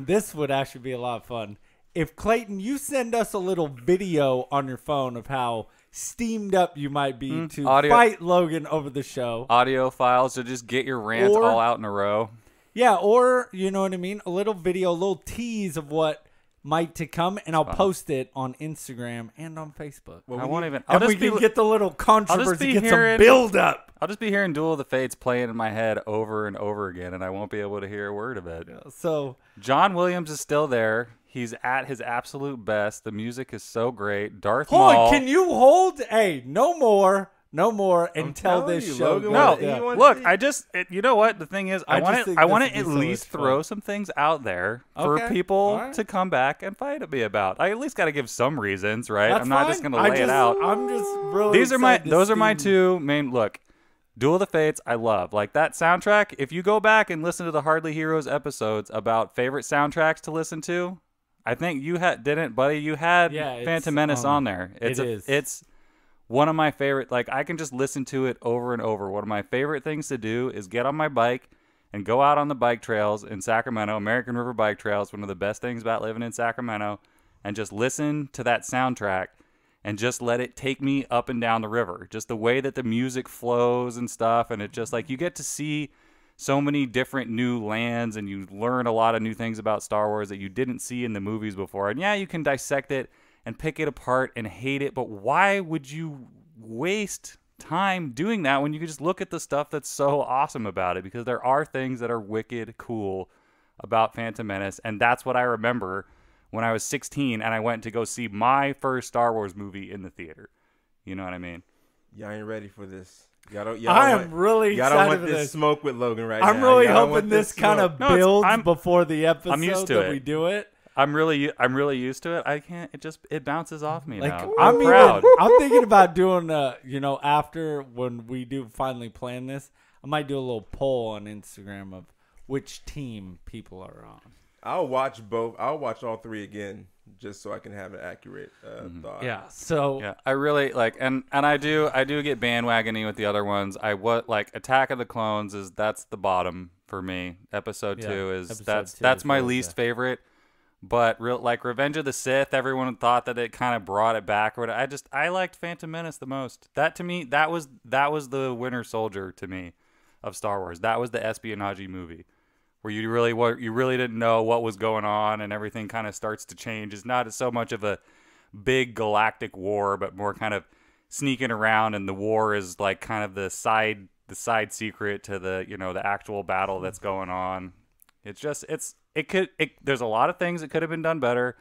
This would actually be a lot of fun. If Clayton, you send us a little video on your phone of how steamed up you might be to Audio- fight Logan over the show. Audio files, so just get your rants Or- all out in a row. Yeah, or, you know what I mean? A little video, a little tease of what might to come, and I'll post it on Instagram and on Facebook. Well, I won't even. And we can get the little controversy, get some build up. I'll just be hearing Duel of the Fates playing in my head over and over again, and I won't be able to hear a word of it. So John Williams is still there. He's at his absolute best. The music is so great. Darth hold Maul. on, can you hold? Hey, no more until telling this you, show Logan, goes No, down. look, you know what? The thing is, I just think want this to would at be so least much fun. throw some things out there for Okay, people all right. to come back and fight at me about. I at least got to give some reasons, right? That's I'm not fine. just going to lay it out. I'm just really Those are my excited to see- two main. Look, Duel of the Fates, I love. Like that soundtrack. If you go back and listen to the Hardly Heroes episodes about favorite soundtracks to listen to, I think you didn't, buddy. You had Phantom Menace on there. It's one of my favorite. Like I can just listen to it over and over. One of my favorite things to do is get on my bike and go out on the bike trails in Sacramento, American River Bike Trails. One of the best things about living in Sacramento, and just listen to that soundtrack and just let it take me up and down the river. Just the way that the music flows and stuff, and it just like you get to see so many different new lands, and you learn a lot of new things about Star Wars that you didn't see in the movies before. And yeah, you can dissect it and pick it apart and hate it, but why would you waste time doing that when you could just look at the stuff that's so awesome about it? Because there are things that are wicked cool about Phantom Menace, and that's what I remember when I was 16 and I went to go see my first Star Wars movie in the theater. You know what I mean? Y'all ain't ready for this. I am really y'all excited don't want for this this. smoke with Logan right now. I'm really Y'all don't hoping want this kind smoke. of No, builds before the episode I'm used to that it. we do it. I'm really used to it. I can't. It bounces off me Like now. I'm proud. I'm thinking about doing after when we do finally plan this, I might do a little poll on Instagram of which team people are on. I'll watch both. I'll watch all three again just so I can have an accurate thought. Yeah. So Yeah, I really like, and I do get bandwagoning with the other ones. Attack of the Clones that's the bottom for me. Episode 2 is Episode 2 that's is my really least good. favorite. But Revenge of the Sith, everyone thought that it kind of brought it back. Or I liked Phantom Menace the most. That to me, that was the Winter Soldier to me of Star Wars. That was the espionage movie where you really didn't know what was going on, and everything kind of starts to change. It's not so much of a big galactic war, but more kind of sneaking around, and the war is like kind of the side secret to the actual battle that's going on. It's just there's a lot of things that could have been done better.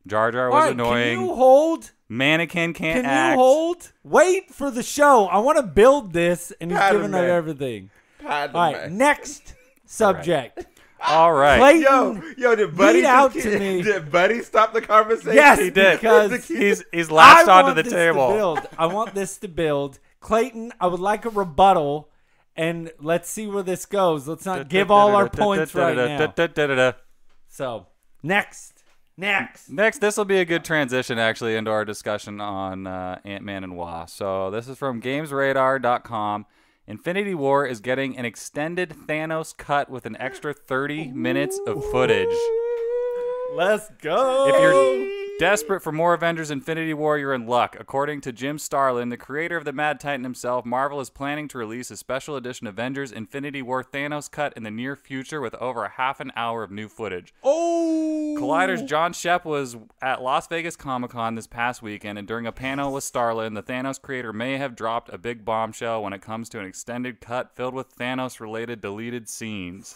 Jar Jar was annoying. Can you hold? Mannequin can't Can act. you hold? Wait for the show. I want to build this, and he's Pat him, giving up man. everything. Pat him, All right, man. next subject. All right. Clayton, Yo, did Buddy read out to me. Did Buddy stop the conversation? Yes, He did. because He's latched I onto want the this table. To build. I want this to build. Clayton, I would like a rebuttal, and let's see where this goes. Let's not give all our points right now. So, next. This will be a good transition, actually, into our discussion on Ant-Man and Wasp. So this is from GamesRadar.com. Infinity War is getting an extended Thanos cut with an extra 30 minutes of footage. Let's go. If you're desperate for more Avengers Infinity War, you're in luck. According to Jim Starlin, the creator of the Mad Titan himself, Marvel is planning to release a special edition Avengers Infinity War Thanos cut in the near future with over a half an hour of new footage. Oh! Collider's John Shep was at Las Vegas Comic-Con this past weekend, and during a panel with Starlin, the Thanos creator may have dropped a big bombshell when it comes to an extended cut filled with Thanos-related deleted scenes.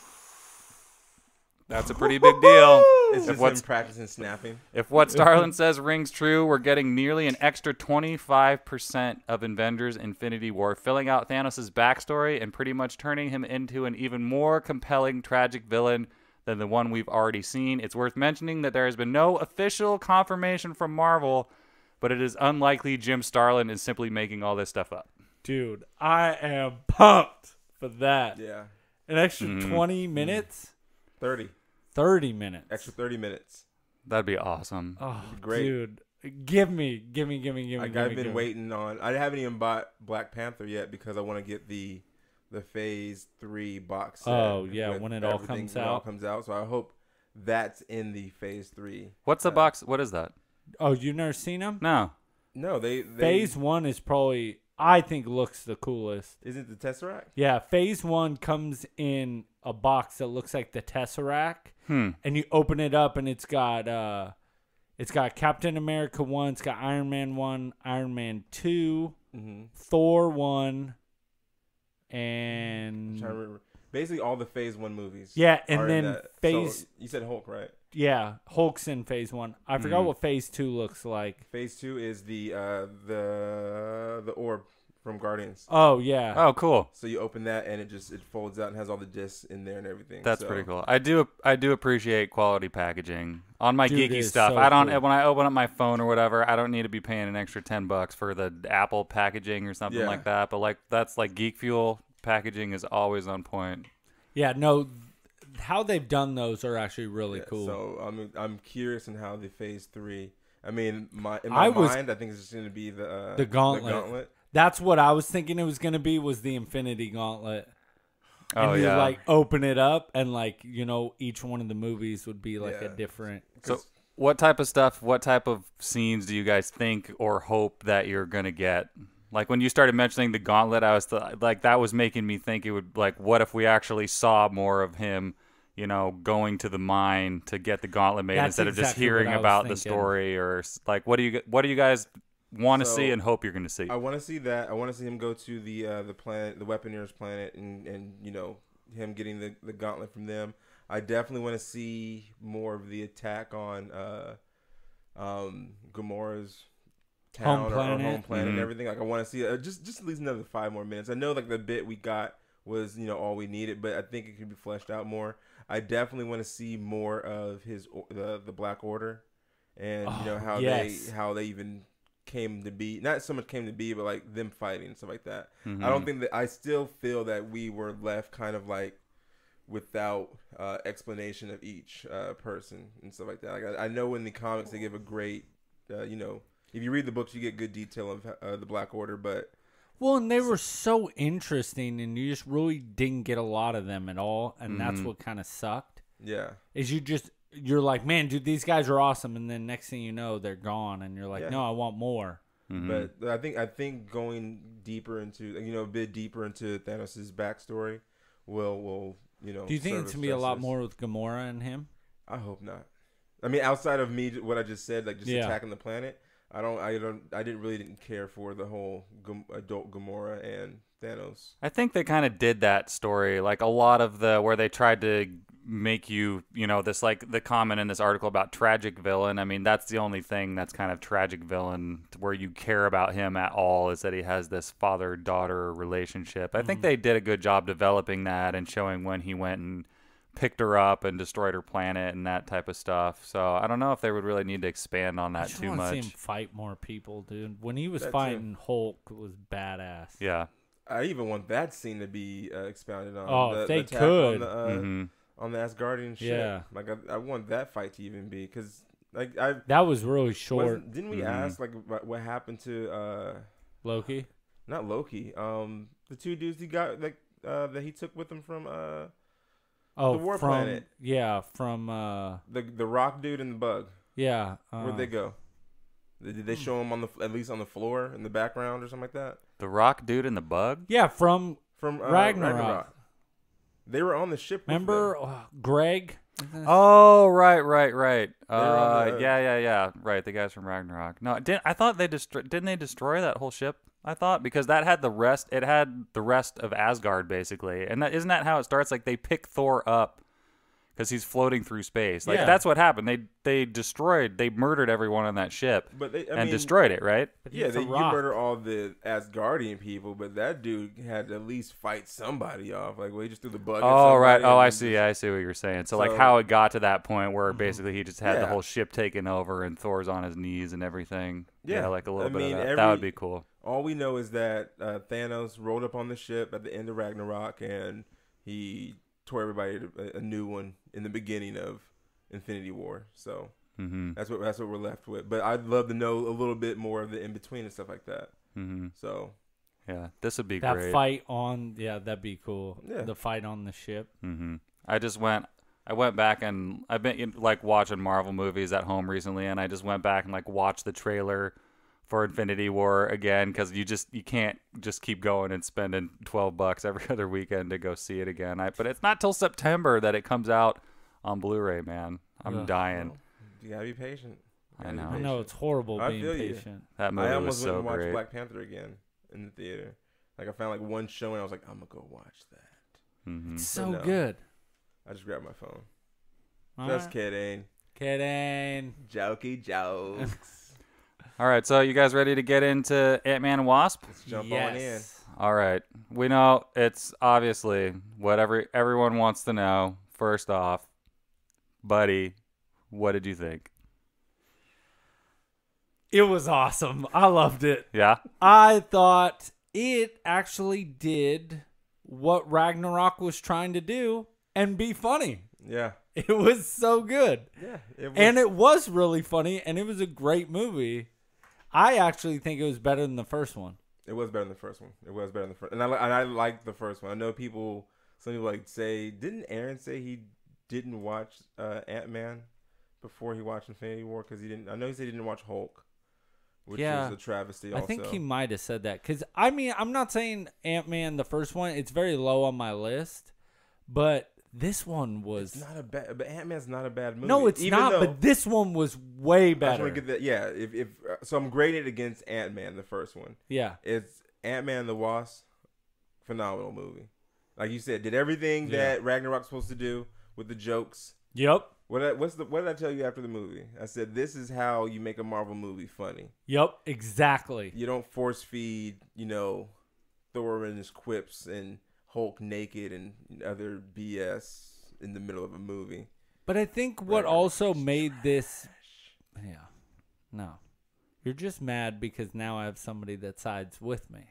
That's a pretty big deal. It's just him practicing snapping. If what Starlin says rings true, we're getting nearly an extra 25% of Avengers Infinity War, filling out Thanos' backstory and pretty much turning him into an even more compelling, tragic villain than the one we've already seen. It's worth mentioning that there has been no official confirmation from Marvel, but it is unlikely Jim Starlin is simply making all this stuff up. Dude, I am pumped for that. Yeah. An extra 20 minutes? 30 minutes. extra 30 minutes. That'd be awesome. Oh, Great. dude. Give me. I've been waiting on. I haven't even bought Black Panther yet because I want to get the Phase 3 box set. Oh, yeah, with when it all everything comes when it all out. comes out. So I hope that's in the Phase 3. What's the box? What is that? Oh, you've never seen them? No. No, they Phase 1 is probably, I think, looks the coolest. Isn't it the Tesseract? Yeah, Phase 1 comes in a box that looks like the Tesseract. And you open it up, and it's got It's got Captain America 1. It's got Iron Man 1, Iron Man 2, Thor 1, and I'm trying to remember. Basically, all the Phase 1 movies. Yeah, and are then in that. Phase. So you said Hulk, right? Yeah, Hulk's in Phase 1. I forgot what Phase 2 looks like. Phase 2 is the orb from Guardians. Oh, yeah. Oh, cool. So you open that and it folds out and has all the discs in there and everything. That's pretty cool. I do appreciate quality packaging on my Dude, geeky it's stuff. so I don't cool. when I open up my phone or whatever, I don't need to be paying an extra $10 for the Apple packaging or something like that. But like that's like Geek Fuel packaging is always on point. Yeah, no, how they've done those are actually really cool. So I'm curious on how the Phase 3. I mean, in my mind, I think it's just going to be the Gauntlet. That's what I was thinking it was going to be, was the Infinity Gauntlet. Oh, and you yeah. like open it up and like, you know, each one of the movies would be like a different. So what type of stuff, what type of scenes do you guys think or hope that you're going to get? Like when you started mentioning the Gauntlet, I was like, that was making me think it would like, what if we actually saw more of him, you know, going to the mine to get the Gauntlet made instead of just hearing about the story, or like, what do you guys want to see and hope you're going to see? I want to see that. I want to see him go to the planet, the Weaponeers planet, and you know, him getting the Gauntlet from them. I definitely want to see more of the attack on Gamora's town or home planet and everything. Like I want to see just at least another 5 more minutes. I know like the bit we got was, you know, all we needed, but I think it could be fleshed out more. I definitely want to see more of the Black Order, and you know how they even came to be. Not so much came to be, but like them fighting and stuff like that. I don't think that. I still feel that we were left kind of like without explanation of each person and stuff like that. Like I know in the comics they give a great, you know, if you read the books you get good detail of the Black Order, but. Well, and they were so interesting, and you just really didn't get a lot of them at all, and that's what kind of sucked. Yeah. Is you're like, man, dude, these guys are awesome, and then next thing you know, they're gone, and you're like, no, I want more. But I think going deeper into, you know, a bit deeper into Thanos' backstory will you know. Do you think it's gonna be a lot more with Gamora and him? I hope not. I mean, outside of me, what I just said, like just attacking the planet. I didn't care for the whole adult Gamora and Thanos. I think they kind of did that story, like a lot of where they tried to make you know, this like the comment in this article about tragic villain. I mean, that's the only thing that's kind of tragic villain where you care about him at all, is that he has this father-daughter relationship. I think they did a good job developing that and showing when he went and picked her up and destroyed her planet and that type of stuff. So I don't know if they would really need to expand on that too much. I want to see him fight more people, dude. When he was fighting Hulk, it was badass. Yeah. I even want that scene to be expounded on. Oh, if they could. On the Asgardian ship. Yeah. Like I want that fight to even be, because like that was really short. Didn't we ask like what happened to Loki? Not Loki. The 2 dudes he got like that he took with him from the War Planet. Yeah, from the Rock dude and the Bug. Yeah. Where'd they go? Did they show him at least on the floor in the background or something like that? The Rock dude and the Bug? Yeah, from Ragnarok. They were on the ship. Remember Greg? Oh, right. Yeah. Right, the guys from Ragnarok. No, I thought didn't they destroy that whole ship? I thought, because that had the rest. It had the rest of Asgard basically, and isn't that how it starts? Like they pick Thor up because he's floating through space. Like that's what happened. They murdered everyone on that ship, and destroyed it, right? Yeah, you murder all the Asgardian people, but that dude had to at least fight somebody off. Like, well, he just threw the bug. Oh, right. Oh, I see what you're saying. So like how it got to that point where basically he just had the whole ship taken over and Thor's on his knees and everything. Yeah, like a little bit of that. That would be cool. All we know is that Thanos rolled up on the ship at the end of Ragnarok, and he tore everybody a new one in the beginning of Infinity War. So that's what we're left with. But I'd love to know a little bit more of the in between and stuff like that. So yeah, this would be that great. Fight on that'd be cool. Yeah. The fight on the ship. I went back and I've been like watching Marvel movies at home recently, and I just went back and like watched the trailer for Infinity War again, because you can't just keep going and spending $12 every other weekend to go see it again. But it's not till September that it comes out on Blu-ray, man. I'm dying. Well, you gotta be patient. I know. I know it's horrible I being feel you. patient. That movie I was almost went so and watched great. Black Panther again in the theater. Like I found like one show and I was like, I'm gonna go watch that. Mhm. So no. good. I just grabbed my phone. All Just right. kidding. Kidding. Jokey jokes. All right, so you guys ready to get into Ant-Man and Wasp? Let's jump on in. Yes. All right. We know it's obviously what everyone wants to know. First off, buddy, what did you think? It was awesome. I loved it. Yeah? I thought it actually did what Ragnarok was trying to do and be funny. Yeah. It was so good. Yeah. It was, And it was really funny, and it was a great movie. I actually think it was better than the first one. It was better than the first one. It was better than the first, and I liked the first one. I know some people like say, didn't Aaron say he didn't watch Ant-Man before he watched Infinity War because he didn't? I know he said he didn't watch Hulk, which was a travesty. I think he might have said that because I mean I'm not saying Ant-Man the first one. It's very low on my list, but this one was It's not a bad, but Ant-Man's not a bad movie. no, it's Even not. though- But this one was way I just better. want to get that. Yeah, if so, I'm grading it against Ant-Man, the first one. Yeah, It's Ant-Man and the Wasp, phenomenal movie. Like you said, did everything that Ragnarok's supposed to do with the jokes. Yep. What did I tell you after the movie? I said this is how you make a Marvel movie funny. Yep. Exactly. You don't force feed, Thor and his quips and Hulk naked and other BS in the middle of a movie. But I think what also made this, no, you're just mad because now I have somebody that sides with me.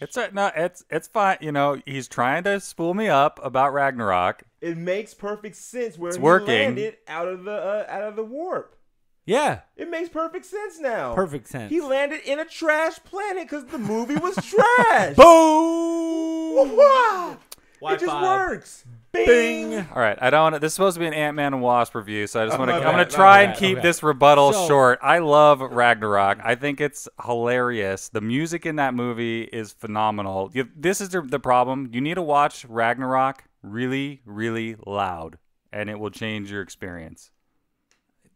It's fine. He's trying to spool me up about Ragnarok. It makes perfect sense where It's he working. landed out of the warp. Yeah, It makes perfect sense now. perfect sense. He landed in a trash planet because the movie was trash. Boom! Wow. High It just five. works. Bing. All right, I don't want to. This is supposed to be an Ant-Man and Wasp review, so I just want to. my I'm bad, going to my try bad. and keep Okay. this rebuttal So- short. I love Ragnarok. I think it's hilarious. The music in that movie is phenomenal. This is the problem. You need to watch Ragnarok really, really loud, and it will change your experience.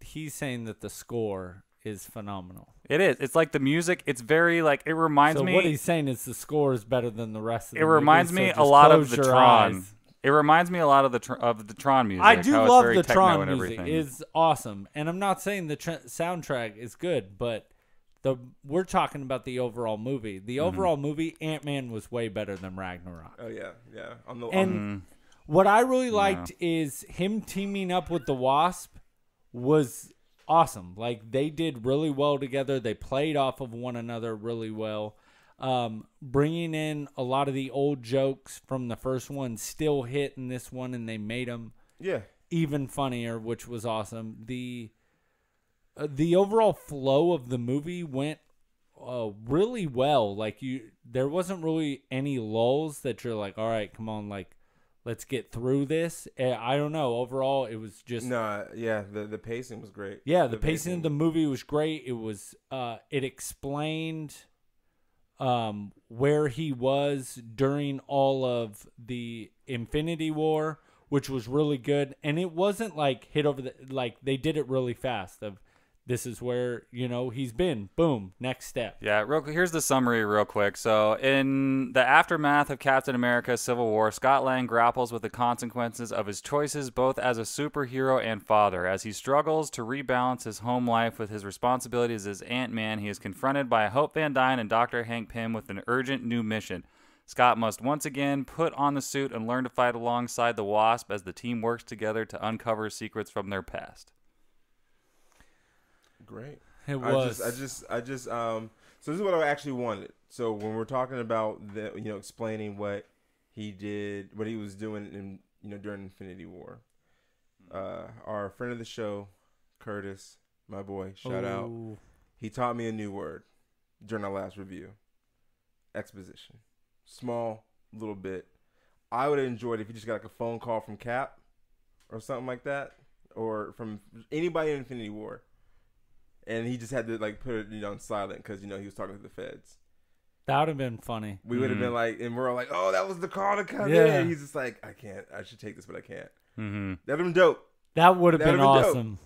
He's saying that the score is phenomenal. It is. It's like the music. It's very like it reminds So me. what he's saying is the score is better than the rest of the It reminds movie, me so a just lot of close the your Tron. eyes. It reminds me a lot of the Tron music. I do how it's love very the techno Tron and music. everything. It's awesome. And I'm not saying the soundtrack is good, but we're talking about the overall movie. The overall movie, Ant-Man was way better than Ragnarok. Oh yeah. And what I really liked is him teaming up with the Wasp was awesome. Like they did really well together. They played off of one another really well. Bringing in a lot of the old jokes from the first one still hit in this one, and they made them even funnier, which was awesome. The overall flow of the movie went really well. Like there wasn't really any lulls that you're like, all right, come on, like let's get through this. I don't know. Overall, it was just the pacing was great. Yeah, the pacing of the movie was great. It was it explained where he was during all of the Infinity War, which was really good. And it wasn't like hit over like they did it really fast of this is where, he's been. Boom, next step. Yeah, here's the summary real quick. So, in the aftermath of Captain America Civil War, Scott Lang grapples with the consequences of his choices both as a superhero and father. As he struggles to rebalance his home life with his responsibilities as Ant-Man, he is confronted by Hope Van Dyne and Dr. Hank Pym with an urgent new mission. Scott must once again put on the suit and learn to fight alongside the Wasp as the team works together to uncover secrets from their past. Great. It was. So this is what I actually wanted. So when we're talking about explaining what he did, what he was doing during Infinity War, our friend of the show, Curtis, my boy, shout out. He taught me a new word during our last review. Exposition. Small, little bit. I would have enjoyed if you just got like a phone call from Cap or something like that, or from anybody in Infinity War. And he just had to like put it on silent because he was talking to the feds. That would have been funny. We would have been like, and we're all like, "Oh, that was the call to come Yeah. in." He's just like, "I can't. I should take this, but I can't." Mm-hmm. That'd been dope. That would have That'd been have been dope. awesome.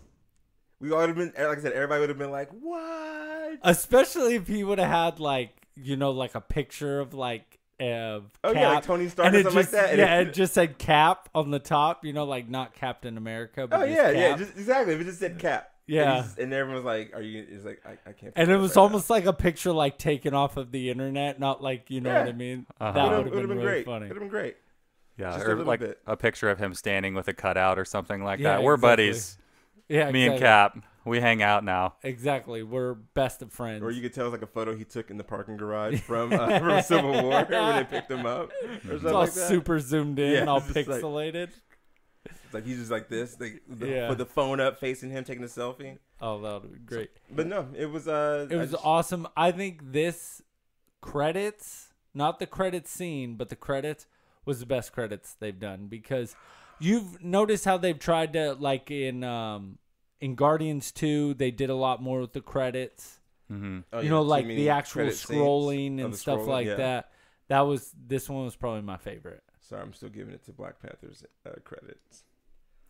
we all would have been, like I said, everybody would have been like, what? Especially if he would have had like, like a picture of like Cap, like Tony Stark and or it something just, like that. Yeah, it just said Cap on the top, like not Captain America, but yeah, Cap. exactly. If it just said Cap. Yeah. And everyone was like, "Are you?" It's like, "I can't." And it was almost like a picture like taken off of the internet, not like what I mean. That would have been really great. funny. It would have been great. Yeah, Just or a little like bit. a picture of him standing with a cutout or something like Yeah, that. We're exactly. buddies. Yeah, Me and exactly. Cap, we hang out now. Exactly, we're best of friends. Or you could tell it was like a photo he took in the parking garage from Civil War when they picked him up. Or something it's all like that. super zoomed in, Yeah, all it's just like- pixelated. It's like he's just like this, Yeah. with the phone up, facing him, taking a selfie. Oh, that would be great. But no, it was It was awesome. I think this credits, not the credits scene, but the credits was the best credits they've done, because you've noticed how they've tried to, like in Guardians 2, they did a lot more with the credits. Mm-hmm. Like the actual credit scenes scrolling of and the stuff scrolling? like Yeah. that. This one was probably my favorite. Sorry, I'm still giving it to Black Panther's credits.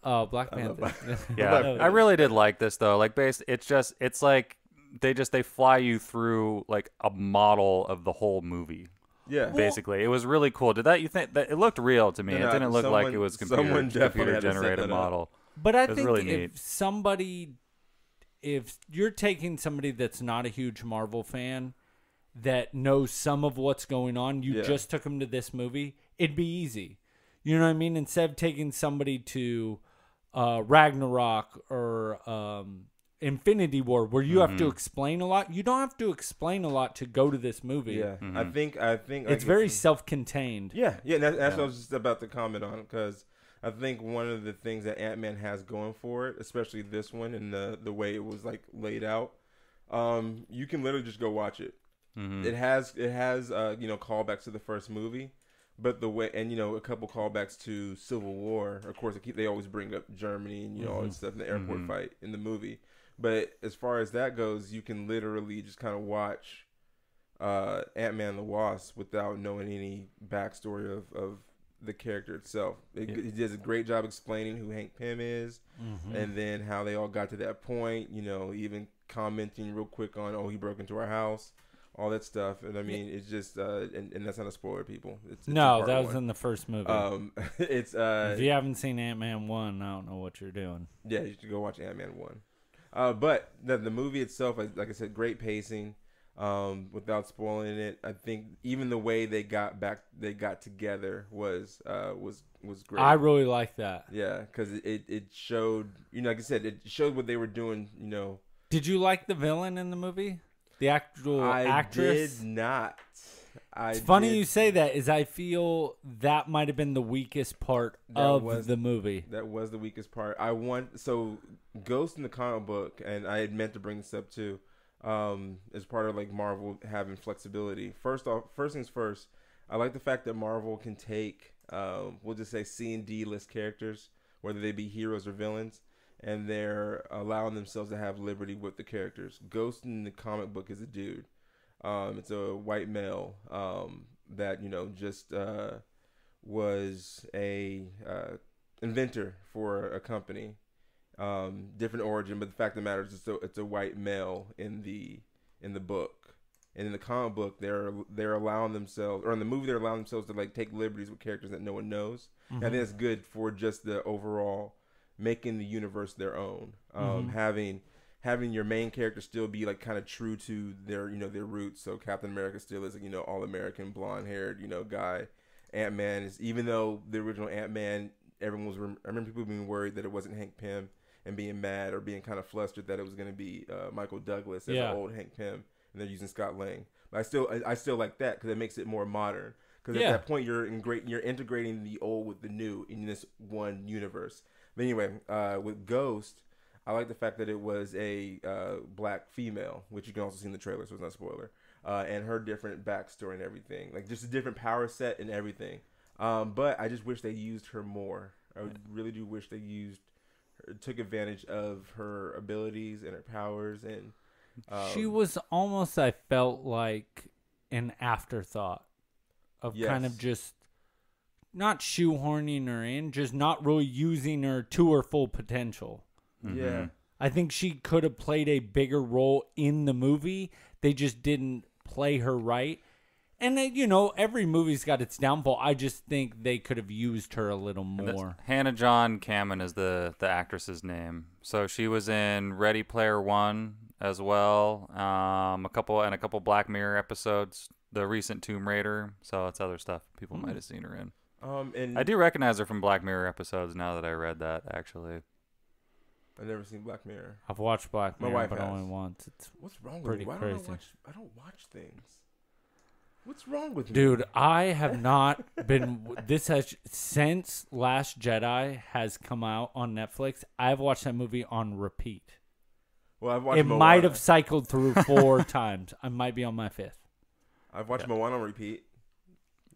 Oh, Black I love Panther. Yeah, I really did like this though. Like, it's like they fly you through like a model of the whole movie. Yeah, Basically, it was really cool. You think that it looked real to me? No, It didn't look like it was someone definitely had to set generated that up. model. But I It was think really neat. if you're taking somebody that's not a huge Marvel fan, that knows some of what's going on, you just took them to this movie, it'd be easy. You know what I mean? Instead of taking somebody to Ragnarok or Infinity War, where you have to explain a lot, you don't have to explain a lot to go to this movie. Yeah, Mm-hmm. I think It's very self-contained. Yeah, that's what I was just about to comment on, because I think one of the things that Ant-Man has going for it, especially this one and the way it was like laid out, you can literally just go watch it. Mm-hmm. It has callbacks to the first movie, but the way, and a couple callbacks to Civil War. Of course, they always bring up Germany and all that stuff in the airport fight in the movie. But as far as that goes, you can literally just kind of watch Ant-Man and the Wasp without knowing any backstory of the character itself. He does a great job explaining who Hank Pym is, and then how they all got to that point. Even commenting real quick on, he broke into our house, all that stuff. And I mean, it's just and that's not a spoiler, people. It's No, part that was one. in the first movie. It's if you haven't seen Ant-Man 1, I don't know what you're doing. yeah, you should go watch Ant-Man 1. But the movie itself, like I said, great pacing. Without spoiling it, I think even the way they got together was great. I really like that. Yeah, because it showed, like I said, it showed what they were doing. Did you like the villain in the movie? The actual actress? I did not. It's funny you say that, is I feel that might have been the weakest part of the movie. That was the weakest part. So Ghost in the comic book, and I had meant to bring this up too, as part of like Marvel having flexibility. First things first, I like the fact that Marvel can take, we'll just say C and D list characters, whether they be heroes or villains, and they're allowing themselves to have liberty with the characters. Ghost in the comic book is a dude. It's a white male that just was a inventor for a company. Different origin, but the fact of the matter is it's a white male in the book, and in the comic book they're allowing themselves, or in the movie they're allowing themselves to like take liberties with characters that no one knows. I think that's good for just the overall making the universe their own. Having your main character still be like kind of true to their their roots. So Captain America still is all American, blonde haired guy. Ant-Man is, even though the original Ant-Man, I remember people being worried that it wasn't Hank Pym and being mad or being kind of flustered that it was going to be Michael Douglas as an old Hank Pym, and they're using Scott Lang. But I still like that because it makes it more modern. Because at that point you're integrating the old with the new in this one universe. But anyway, with Ghost, I like the fact that it was a black female, which you can also see in the trailer, so it's not a spoiler, and her different backstory and everything, like just a different power set and everything. But I just wish they used her more. I really do wish they took advantage of her abilities and her powers. And she was almost, I felt like, an afterthought of kind of just not shoehorning her in, just not really using her to her full potential. Yeah. I think she could have played a bigger role in the movie. They just didn't play her right. And, you know, every movie's got its downfall. I just think they could have used her a little more. Hannah John Kamen is the actress's name. So she was in Ready Player One as well. A couple Black Mirror episodes. The recent Tomb Raider. So it's other stuff people might have seen her in. And I do recognize her from Black Mirror episodes now that I read that, actually. I've never seen Black Mirror. I've watched Black Mirror, wife but has. only once. It's What's wrong with pretty me? Why crazy. I don't watch things. What's wrong with me? Dude, I have not been. This has since Last Jedi has come out on Netflix. I've watched that movie on repeat. Well, I've watched It Moana. might have cycled through 4 times. I might be on my 5th. I've watched Moana on repeat.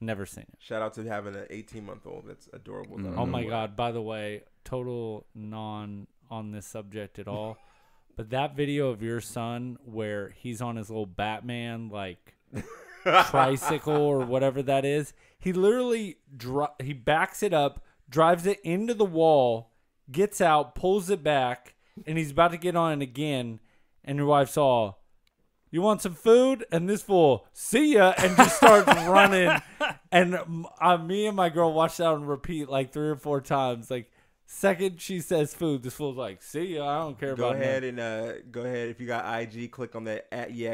Never seen it. Shout out to having an 18-month-old. That's adorable. that I Oh don't my know God! By the way, total non on this subject at all. But that video of your son where he's on his little Batman like tricycle or whatever that is, he literally he backs it up, drives it into the wall, gets out, pulls it back, and he's about to get on it again. And your wife's all, "You want some food?" And this fool, "See ya," and just starts running. And me and my girl watched that on repeat like 3 or 4 times. Like, second she says food, this fool's like, "See ya, I don't care Go about ahead nothing." and go ahead. If you got IG, click on that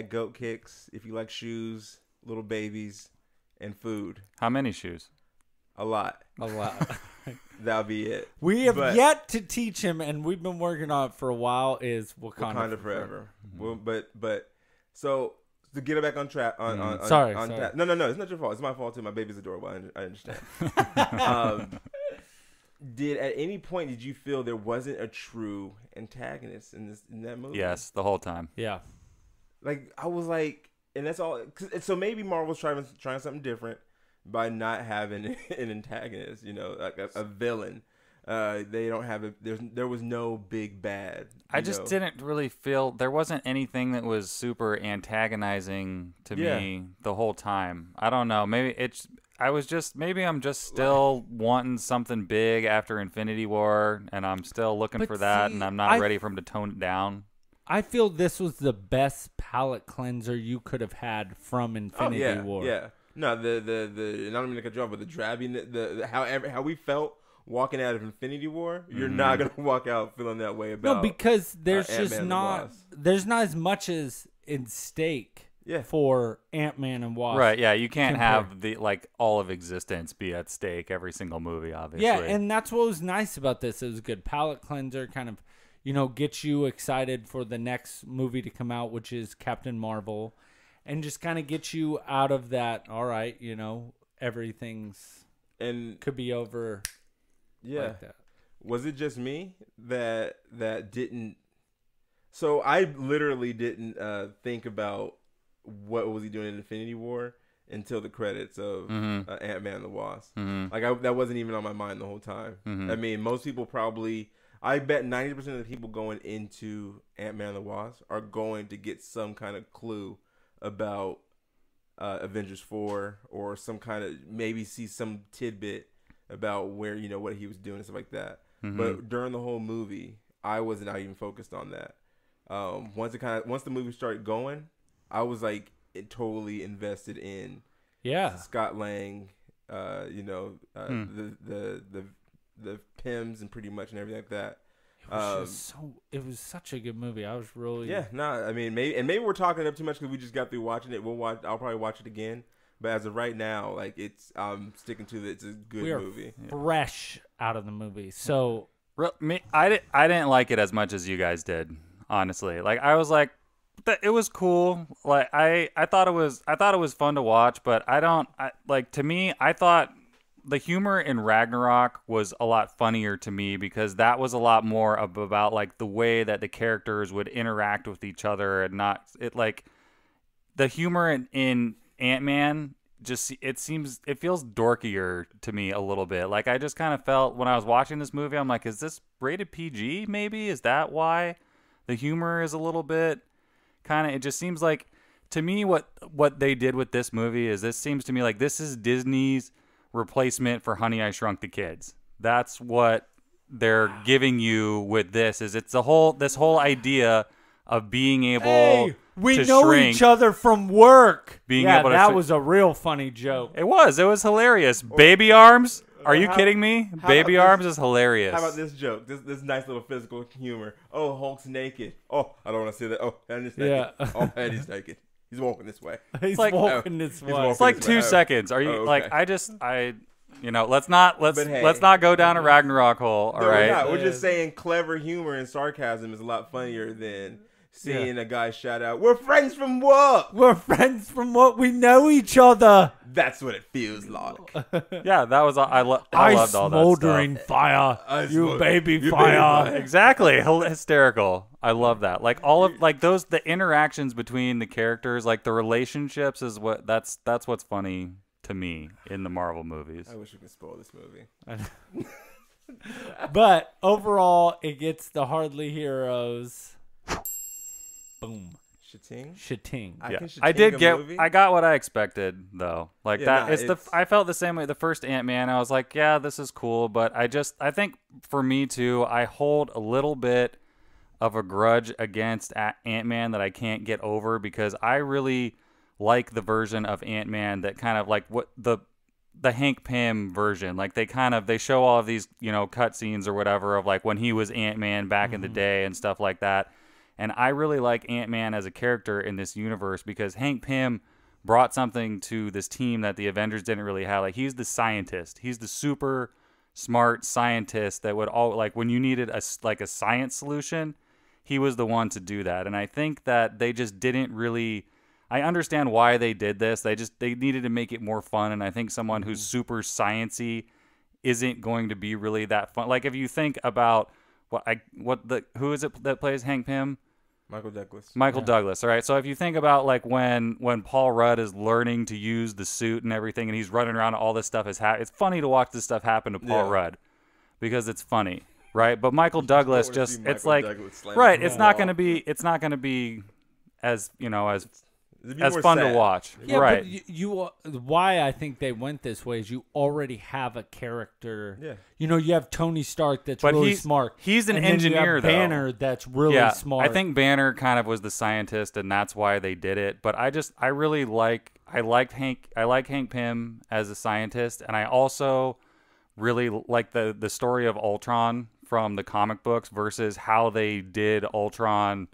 @GOAT Kicks. If you like shoes, little babies, and food, How many shoes? a lot. A lot. That'll be it. We have But- yet to teach him, and we've been working on it for a while, is Wakanda, Forever. Well, but so to get it back on track. Sorry. No, it's not your fault. It's my fault too. My baby's adorable. I understand. At any point did you feel there wasn't a true antagonist in that movie? Yes, the whole time. Yeah. Like I was like, and that's all. So maybe Marvel's trying something different by not having an antagonist. You know, like a villain. They don't have there was no big bad. I just didn't really feel there wasn't anything that was super antagonizing to me the whole time. I don't know. Maybe I'm just still wanting something big after Infinity War, and I'm still looking But for that, see, and I'm not ready for him to tone it down. I feel this was the best palate cleanser you could have had from Infinity War. Yeah. No, the and I don't mean to cut you off, but the drabbing, the how we felt walking out of Infinity War, you're not gonna walk out feeling that way about. No, because there's Ant-Man just and not Wasp. there's not as much as in stake for Ant-Man and Wasp. Right? Yeah, you can't Compare. have the all of existence be at stake every single movie. Obviously. Yeah, and that's what was nice about this. It was a good palate cleanser, kind of, get you excited for the next movie to come out, which is Captain Marvel, and just kind of get you out of that. All right, everything's could be over. Yeah. Like that. Was it just me that didn't? So I literally didn't think about what was he doing in Infinity War until the credits of Ant-Man and the Wasp. That wasn't even on my mind the whole time. I mean, most people probably. I bet 90% of the people going into Ant-Man and the Wasp are going to get some kind of clue about Avengers 4 or some kind of maybe see some tidbit about where what he was doing and stuff like that. But during the whole movie, I was not even focused on that. Once the movie started going, I was like totally invested in Scott Lang, the Pims and pretty much and everything like that. It was such a good movie. I was really I mean maybe we're talking it up too much because we just got through watching it. I'll probably watch it again. But as of right now, I'm sticking to it's a good movie. Fresh out of the movie. So I didn't like it as much as you guys did, honestly. Like I was like, it was cool. Like I thought it was fun to watch, but to me, I thought the humor in Ragnarok was a lot funnier to me because that was a lot more about like the way that the characters would interact with each other and the humor in Ant-Man it feels dorkier to me a little bit. Like I just kind of felt when I was watching this movie, I'm like, is this rated PG maybe? Is that why the humor is a little bit kind of, it just seems like to me what they did with this movie is this seems to me like this is Disney's replacement for Honey, I Shrunk the Kids. That's what they're giving you with this is it's this whole idea of being able Hey, we to know shrink. each other from work. Being yeah, able to that shrink- was a real funny joke. It was hilarious. Baby arms? Are you how- kidding me? how Baby about arms is hilarious. How about this joke? This nice little physical humor. Oh, Hulk's naked. Oh, I don't want to say that. Oh, and he's naked. Yeah. Oh, and he's naked. He's walking this way. He's like- walking this he's way. walking- It's like It's 2 like, seconds. Are you oh, okay. let's not But hey, let's not go down a Ragnarok hole, all No, right? we're not. We're just saying clever humor and sarcasm is a lot funnier than seeing a guy shout out, "We're friends from work." We're friends from what we know each other. That's what it feels like. Yeah, that was I loved all that smoldering stuff. fire. Ice You smoke- baby you baby fire. fire. Exactly. Hysterical. I love that. Like all of like the interactions between the characters, like the relationships is that's what's funny to me in the Marvel movies. I wish we could spoil this movie. But overall, it gets the Hardly Heroes. Boom. Shating. Shating. I got what I expected though. Like Yeah, that I felt the same way the first Ant-Man. I was like, yeah, this is cool, but I think for me too, I hold a little bit of a grudge against Ant-Man that I can't get over because I really like the version of Ant-Man that kind of like what the Hank Pym version. Like they show all of these, cutscenes or whatever of like when he was Ant-Man back in the day and stuff like that. And I really like Ant-Man as a character in this universe because Hank Pym brought something to this team that the Avengers didn't really have. Like he's the scientist. He's the super smart scientist that would all like when you needed a science solution, he was the one to do that. And I think that they just didn't really I understand why they did this. They needed to make it more fun, and I think someone who's super sciencey isn't going to be really that fun. Like if you think about who is it that plays Hank Pym? Michael Douglas. Michael Douglas. All right. So if you think about like when Paul Rudd is learning to use the suit and everything, and he's running around, all this stuff is it's funny to watch this stuff happen to Paul Rudd because it's funny, right? But Michael Douglas it's not going to be as as fun to watch. Yeah, right. but you why I think they went this way is you already have a character. Yeah. You have Tony Stark that's But really he's- smart. he's an and then you engineer, have though. Banner that's really smart. I think Banner kind of was the scientist, and that's why they did it. But I really like Hank Pym as a scientist, and I also really like the story of Ultron from the comic books versus how they did Ultron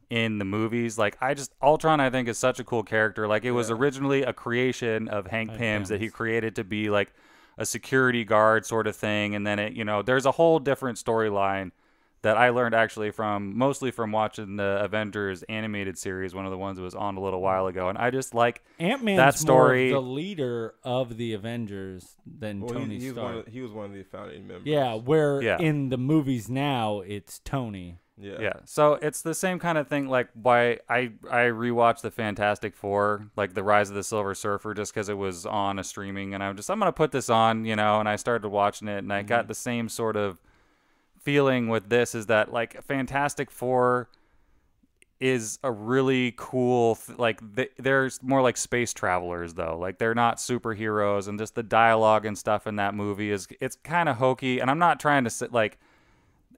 in the movies. Like Ultron I think is such a cool character. Like it was originally a creation of Hank Pym's that he created to be like a security guard sort of thing, and then there's a whole different storyline that I learned actually mostly from watching the Avengers animated series, one of the ones that was on a little while ago, and I just like Ant-Man's that story. more of the leader of the Avengers than Tony Stark. He was one of the founding members. Yeah, where in the movies now it's Tony. Yeah. So it's the same kind of thing. Like why I rewatched the Fantastic Four, like the Rise of the Silver Surfer, just because it was on a streaming, and I'm gonna put this on, and I started watching it, and I got the same sort of feeling with this. Is that like Fantastic Four is a really cool they're more like space travelers though. Like they're not superheroes, and just the dialogue and stuff in that movie it's kind of hokey. And I'm not trying to sit like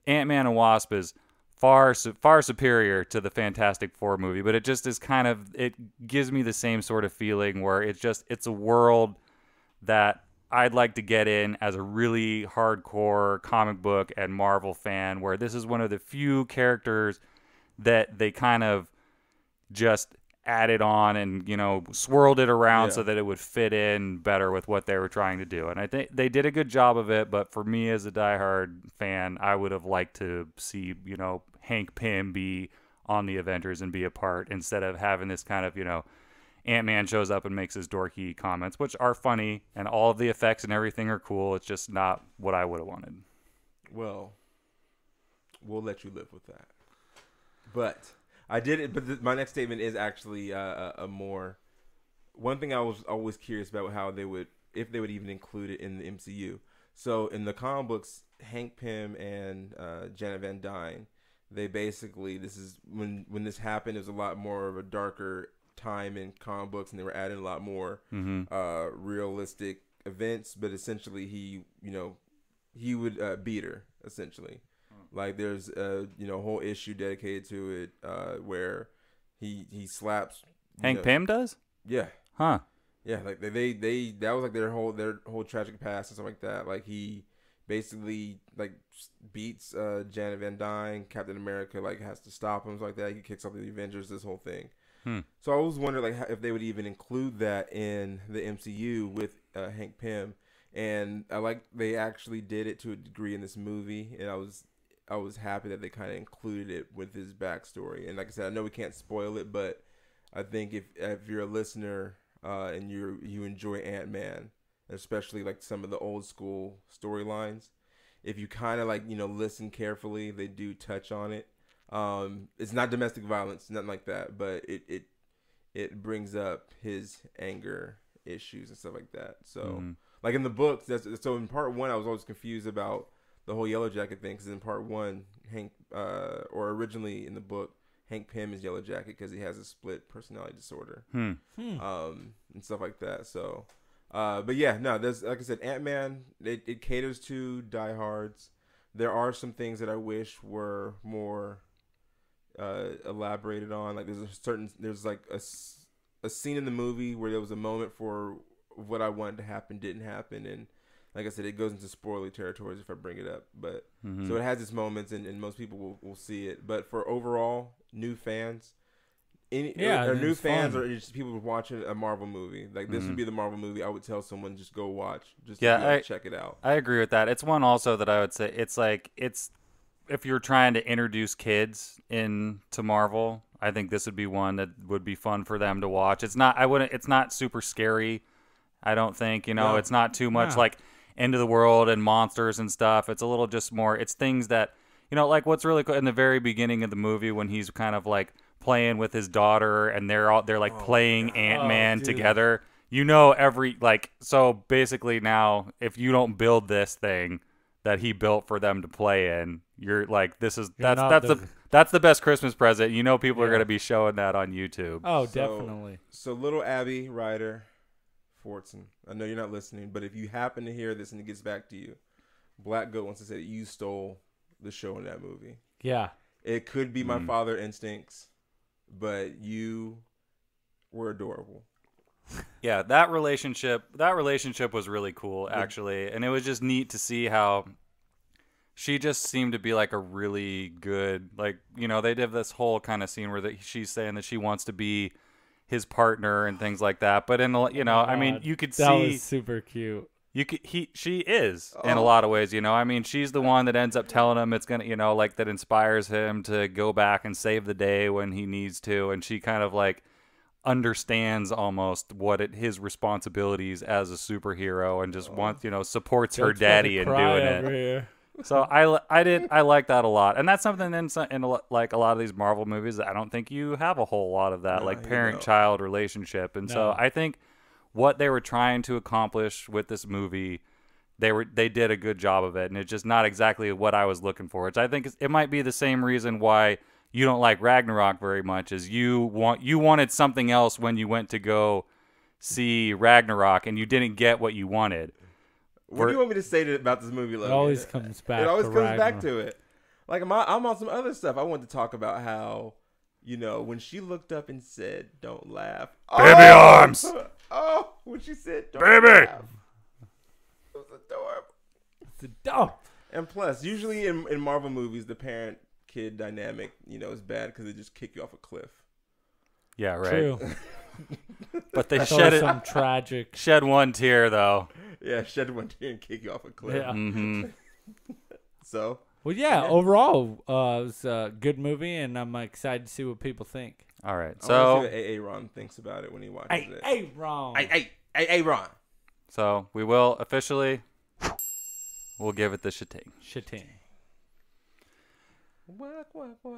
Ant-Man and Wasp is far superior to the Fantastic Four movie, but it just is it gives me the same sort of feeling where it's a world that I'd like to get in as a really hardcore comic book and Marvel fan, where this is one of the few characters that they kind of just added on and swirled it around so that it would fit in better with what they were trying to do. And I think they did a good job of it, but for me as a diehard fan, I would have liked to see Hank Pym be on the Avengers and be a part, instead of having this kind of Ant-Man shows up and makes his dorky comments, which are funny, and all of the effects and everything are cool. It's just not what I would have wanted. Well, we'll let you live with that. But I did it. But my next statement is actually a more one thing I was always curious about if they would even include it in the MCU. So in the comic books, Hank Pym and Janet Van Dyne, they basically, this is when this happened, it was a lot more of a darker time in comic books, and they were adding a lot more realistic events. But essentially, he would beat her essentially. Like there's a whole issue dedicated to it where he slaps Hank Pym does? Yeah. Huh. Yeah, like they that was like their whole tragic past and stuff like that. Like he basically like beats Janet Van Dyne, Captain America like has to stop him, like that. He kicks off the Avengers, this whole thing. So I was wondering like if they would even include that in the MCU with Hank Pym, and I like they actually did it to a degree in this movie, and I was happy that they kind of included it with his backstory. And like I said, I know we can't spoil it, but I think if you're a listener and you enjoy Ant-Man, especially like some of the old school storylines, if you kind of like listen carefully, they do touch on it. It's not domestic violence, nothing like that, but it brings up his anger issues and stuff like that. So like in the books, so in part 1, I was always confused about the whole Yellow Jacket thing, because in part 1, or originally in the book, Hank Pym is Yellow Jacket because he has a split personality disorder, and stuff like that. So, but yeah, no, there's, like I said, Ant-Man, it caters to diehards. There are some things that I wish were more elaborated on. Like there's like a scene in the movie where there was a moment for what I wanted to happen didn't happen, and like I said, it goes into spoiler territories if I bring it up. But so it has its moments, and most people will see it. But for overall new fans, new fans or just people watching a Marvel movie, like this would be the Marvel movie I would tell someone just go watch, just to check it out. I agree with that. It's one also that I would say it's if you're trying to introduce kids into Marvel, I think this would be one that would be fun for them to watch. It's not super scary. I don't think, it's not too much like end of the world and monsters and stuff. It's a little just more, it's things that, like what's really cool in the very beginning of the movie when he's kind of like playing with his daughter and they're like playing Ant-Man together. So basically now if you don't build this thing that he built for them to play in, you're like, that's the best Christmas present. People are going to be showing that on YouTube. Oh, definitely. So little Abby Ryder Fortson, I know you're not listening, but if you happen to hear this and it gets back to you, Black Goat wants to say that you stole the show in that movie. Yeah. It could be my father instincts, but you were adorable. Yeah, that relationship was really cool, actually. And it was just neat to see how she just seemed to be like a really good, like, they did this whole kind of scene where she's saying that she wants to be his partner and things like that. But I mean, you could see that was super cute. She is in a lot of ways, I mean, she's the one that ends up telling him it's going to, like that inspires him to go back and save the day when he needs to. And she kind of like understands almost his responsibilities as a superhero and just wants, supports her daddy in doing it. So I like that a lot, and that's something in like a lot of these Marvel movies that I don't think you have a whole lot of that, like parent-child relationship. And so I think what they were trying to accomplish with this movie, they did a good job of it, and it's just not exactly what I was looking for. Which I think it might be the same reason why you don't like Ragnarok very much, is you wanted something else when you went to go see Ragnarok, and you didn't get what you wanted. What do you want me to say about this movie, Logan? It always comes back. It always to comes Ragnarok. back to it. Like I'm on some other stuff. I wanted to talk about how, when she looked up and said, "Don't laugh." Baby arms. Oh, when she said, "Don't Baby." laugh." It was adorable. It's dumb. And plus, usually in Marvel movies, the parent-kid dynamic, is bad because they just kick you off a cliff. Yeah, right. True. But they some tragic. shed one tear though. Yeah, shed one tear and kick you off a cliff. Yeah. Mm-hmm. So. Well, yeah. Overall, it was a good movie, and I'm excited to see what people think. All right, I so want to see what AA Ron thinks about it when he watches it. Hey, Ron. Hey, Ron. So we will officially, we'll give it the shating.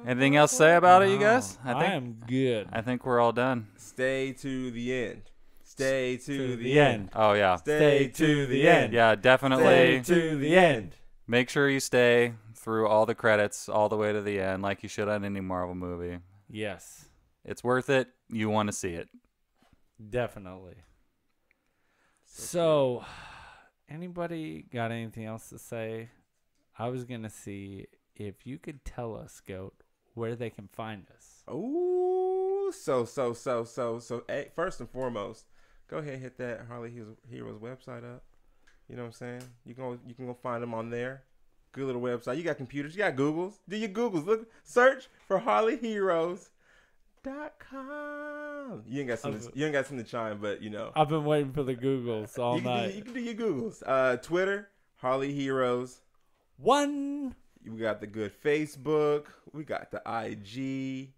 Anything else to say about it, you guys? I am good. I think we're all done. Stay to the end. Stay to the end. Oh yeah. Stay to the end. Yeah, definitely. Stay to the end. Make sure you stay through all the credits all the way to the end, like you should on any Marvel movie. Yes. It's worth it. You want to see it. Definitely. So, anybody got anything else to say I was going to see if you could tell us, Goat, where they can find us. Ooh, so, hey, first and foremost, go ahead and hit that Harley Heroes website up. You know what I'm saying? You can go find them on there. Good little website. You got computers. You got Googles. Do your Googles. Look, search for HarleyHeroes.com. You ain't got something to chime, but you know. I've been waiting for the Googles all night. You can do your Googles. Twitter, Harley Heroes. One. We got the good Facebook. We got the IG.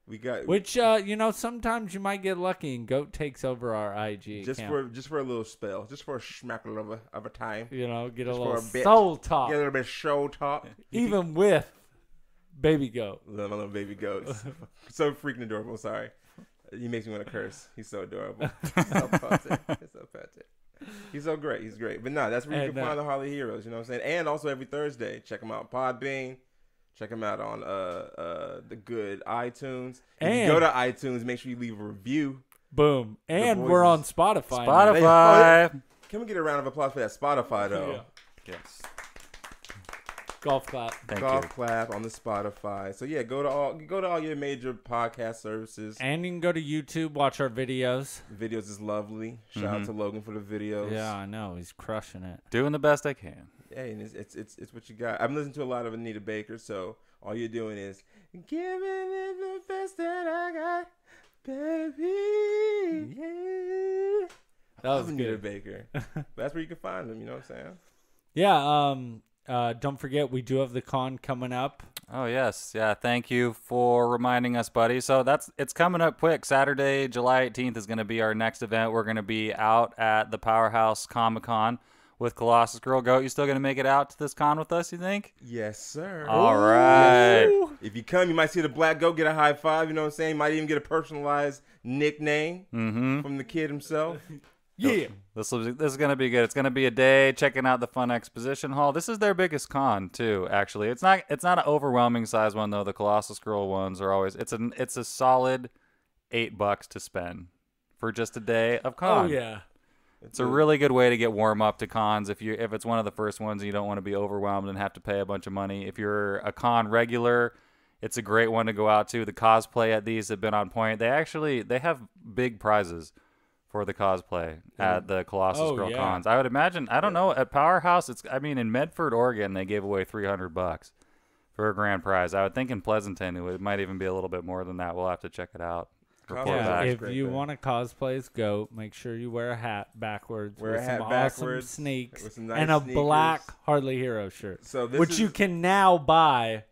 We got which sometimes you might get lucky and Goat takes over our IG just account. for a little spell, just for a schmackle of a time. Get a just little for a bit. soul talk. Get a little bit of show talk. Even with baby Goat. Little baby Goats. So freaking adorable. Sorry. He makes me want to curse. He's so adorable. He's so pathetic. He's so great. He's great. But no, that's where you can find the Harley Heroes. You know what I'm saying? And also every Thursday, check them out on Podbean. Check them out on the good iTunes. If you go to iTunes, make sure you leave a review. Boom. And we're on Spotify. Spotify. Can we get a round of applause for that Spotify, though? Yeah. Yes. Golf clap. Golf clap on the Spotify. So yeah, go to all your major podcast services. And you can go to YouTube, watch our videos. The videos is lovely. Shout out to Logan for the videos. Yeah, I know. He's crushing it. Doing the best I can. Hey, and it's what you got. I've listened to a lot of Anita Baker, so all you're doing is giving it the best that I got, baby. Yeah. That was Anita good. Baker. That's where you can find them. You know what I'm saying? Yeah. Don't forget we do have the con coming up. Oh yes, yeah. Thank you for reminding us, buddy. So it's coming up quick. Saturday, July 18th is going to be our next event. We're going to be out at the Powerhouse Comic-Con with Colossus Girl. Goat, you still going to make it out to this con with us, you think? Yes, sir. All right. Yes, if you come, you might see the Black Goat get a high five. You know what I'm saying? You might even get a personalized nickname from the kid himself. Yeah. This is going to be good. It's going to be a day checking out the Fun Exposition Hall. This is their biggest con too, actually. It's not an overwhelming size one though. The Colossus Girl ones are always it's a solid $8 to spend for just a day of con. Oh yeah. It's a really good way to get warm up to cons if it's one of the first ones and you don't want to be overwhelmed and have to pay a bunch of money. If you're a con regular, it's a great one to go out to. The cosplay at these have been on point. They have big prizes for the cosplay at the Colossus Girl cons. I would imagine, I don't know, at Powerhouse, in Medford, Oregon, they gave away $300 for a grand prize. I would think in Pleasanton it might even be a little bit more than that. We'll have to check it out. If you want to cosplay as Goat, make sure you wear a hat backwards. Wear a hat some backwards. Awesome sneaks With some nice and a sneakers. black Harley Hero shirt, So which you can now buy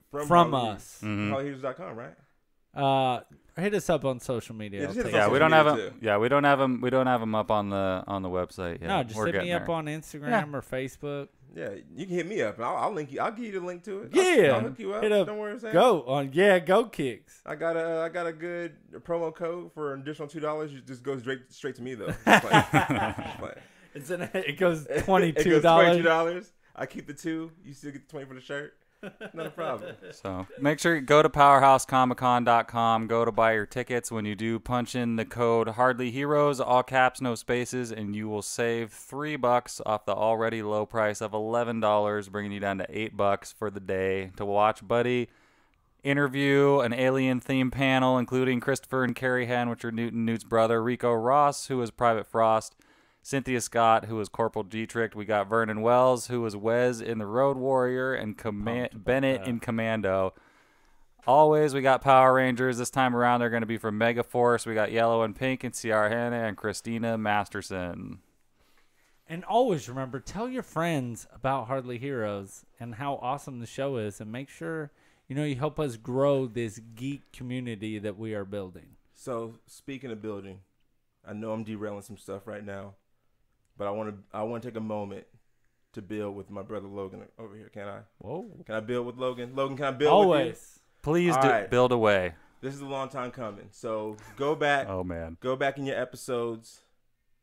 from us. HarleyHeroes.com, right? Hit us up on social media. Yeah, I'll just take hit us it. on We don't social have media, them. Yeah, we don't have them up on the website yet. No, just We're hit me getting up there. on Instagram or Facebook. Yeah, you can hit me up. I'll link you. I'll give you the link to it. Yeah, I'll hook you up. hit up. Don't worry, I'm saying. Goat Kicks. I got a good promo code for an additional $2. It just goes straight to me though. Just playing. It goes It $22. goes $22. I keep the 2. You still get the 20 for the shirt. Not a problem. So make sure you go to powerhousecomiccon.com. Go to buy your tickets. When you do, punch in the code Hardly Heroes, all caps, no spaces, and you will save $3 off the already low price of $11, bringing you down to $8 for the day to watch Buddy interview an alien theme panel, including Christopher and Carrie Henn, which are Newt's brother, Rico Ross, who is Private Frost, Cynthia Scott, who was Corporal Dietrich. We got Vernon Wells, who was Wes in The Road Warrior, and Bennett in Commando. Always, we got Power Rangers. This time around, they're going to be from Megaforce. We got Yellow and Pink and Ciara Hanna and Christina Masterson. And always remember, tell your friends about Hardly Heroes and how awesome the show is, and make sure you help us grow this geek community that we are building. So speaking of building, I know I'm derailing some stuff right now. But I want to take a moment to build with my brother Logan over here. Can I? Whoa. Can I build with Logan? Logan, can I build Always. with you? Please right. build away. This is a long time coming. So go back. Oh, man. Go back in your episodes.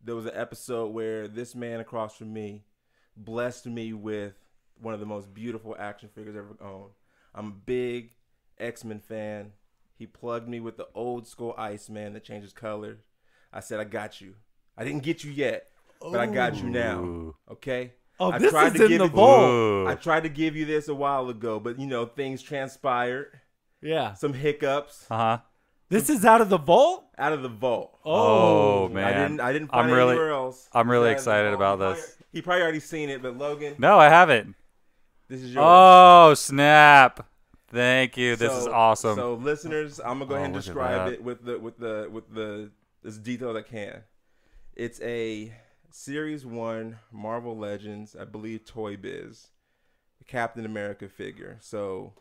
There was an episode where this man across from me blessed me with one of the most beautiful action figures ever owned. I'm a big X-Men fan. He plugged me with the old school Iceman that changes color. I said, I got you. I didn't get you yet. But I got you now, okay? Oh, I this tried is to in give the it to vault. Ooh. I tried to give you this a while ago, but things transpired. Yeah. Some hiccups Uh-huh. This is out of the vault? out of the vault. Oh, man. I didn't find it anywhere else. I'm really It's out of the excited vault. about this. He probably already seen it, but Logan, No, I haven't. this is yours. Oh, snap. Thank you. This is awesome. So listeners, I'm gonna go ahead and look at describe that. it with the as detailed as I can. It's a Series 1 Marvel Legends, I believe Toy Biz, Captain America figure. So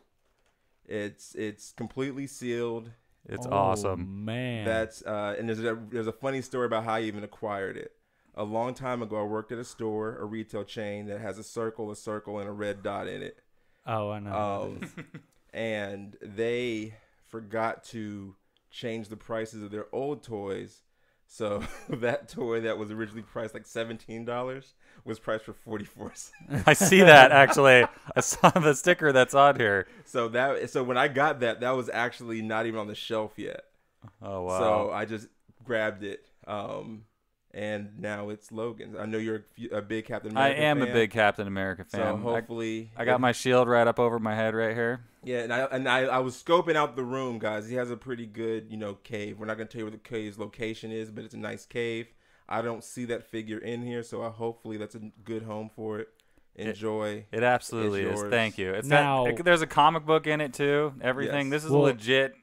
it's completely sealed. It's Oh, awesome. man. That's and there's a funny story about how I even acquired it. A long time ago, I worked at a retail chain that has a circle, and a red dot in it. Oh, I know. And they forgot to change the prices of their old toys. So that toy that was originally priced like $17 was priced for 44 cents. I see that, actually. I saw the sticker that's on here. So when I got that was actually not even on the shelf yet. Oh, wow. So I just grabbed it. And now it's Logan's. I know you're a big Captain America fan. I am a big Captain America fan. So hopefully... I got my shield right up over my head right here. Yeah, and I was scoping out the room, guys. He has a pretty good, cave. We're not going to tell you where the cave's location is, but it's a nice cave. I don't see that figure in here, so hopefully that's a good home for it. Enjoy. It absolutely It's is. yours. Thank you. Now- There's a comic book in it, too. Everything. Yes. This is Well- a legit,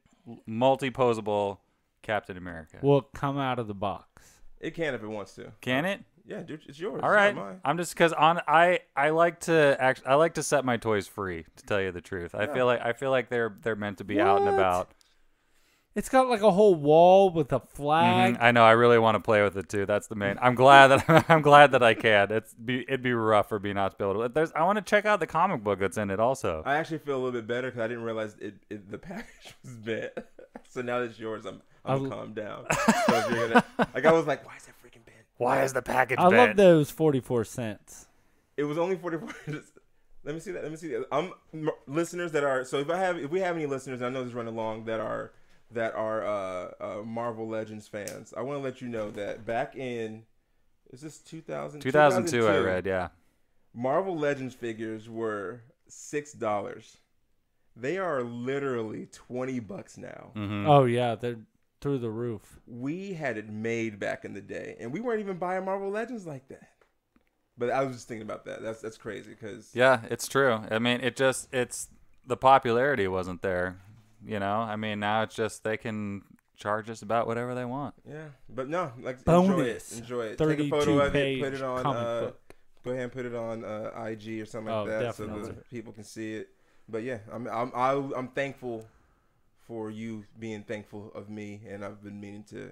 multi-posable Captain America. Will it come out of the box? It can if it wants to. Can it? Yeah, dude, it's yours. All It's right. not mine. I'm just because I like to set my toys free. To tell you the truth, I feel like they're meant to be out and What? about. It's got like a whole wall with a flag. I know. I really want to play with it too. That's the main. I'm glad that I can. It'd be rough for me not to be able to. I want to check out the comic book that's in it also. I actually feel a little bit better because I didn't realize the package was bent. So now that it's yours, I'm gonna calm down. So if you're gonna, I was like, why is that freaking bent? Why is the package I love bent? those 44 cents. It was only 44. Let me see that. Listeners that are. So if we have any listeners, and I know this is running long, that are Marvel Legends fans, I want to let you know that back in, is this 2000? 2002, I read. Yeah. Marvel Legends figures were $6. They are literally $20 now. Mm-hmm. Oh, yeah. They're through the roof. We had it made back in the day, and we weren't even buying Marvel Legends like that. But I was just thinking about that. That's crazy because Yeah, it's true. I mean, it's the popularity wasn't there. I mean, now it's just they can charge us about whatever they want. yeah. But no, like Bonus. enjoy it. 32 Take a photo of it, page put it on. comic book. Go ahead and put it on IG or something Oh, like that, so definitely. that people can see it. But yeah, I'm thankful for you being thankful of me, and I've been meaning to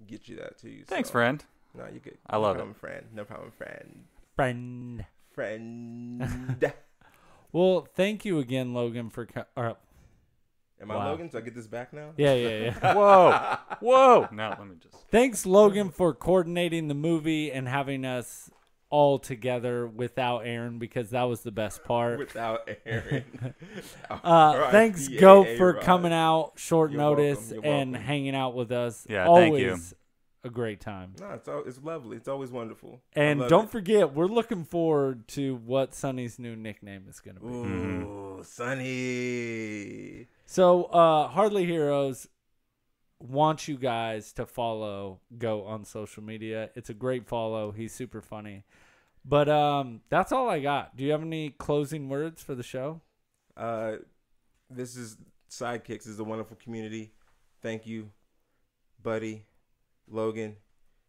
get you that too. Thanks, so. friend. No, you good. I love no it. problem, friend. No problem, friend. Friend. Friend. Well, thank you again, Logan, for... Am I Wow. Logan? So I get this back now? Yeah. Whoa. Now let me just. Thanks, Logan, for coordinating the movie and having us all together without Aaron, because that was the best part. Without Aaron. R.I.P. Thanks, Goat, for A-Rod. coming out short You're notice welcome. You're and welcome. hanging out with us. Yeah, Always thank you. a great time. No, it's lovely. It's always wonderful. I And love don't it. forget, we're looking forward to what Sonny's new nickname is going to be. Ooh, Sonny. So, Hardly Heroes wants you guys to follow Goat on social media. It's a great follow. He's super funny. But that's all I got. Do you have any closing words for the show? This is Sidekicks. This is a wonderful community. Thank you, buddy, Logan,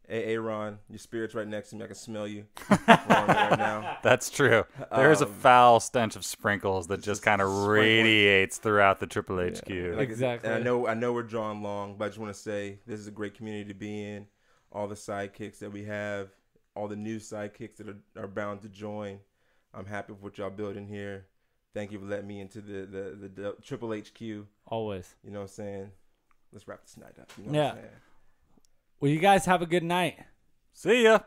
Aaron. Your spirit's right next to me. I can smell you right now. That's true. There is a foul stench of sprinkles that just kind of sprinkles. radiates throughout the Triple HQ. Like, Exactly. And I know we're drawing long, but I just want to say this is a great community to be in. All the sidekicks that we have, all the new sidekicks that are bound to join. I'm happy with what y'all building here. Thank you for letting me into the Triple HQ. Always. You know what I'm saying? Let's wrap this night up. You know Yeah. what I'm saying? Well, you guys have a good night. See ya.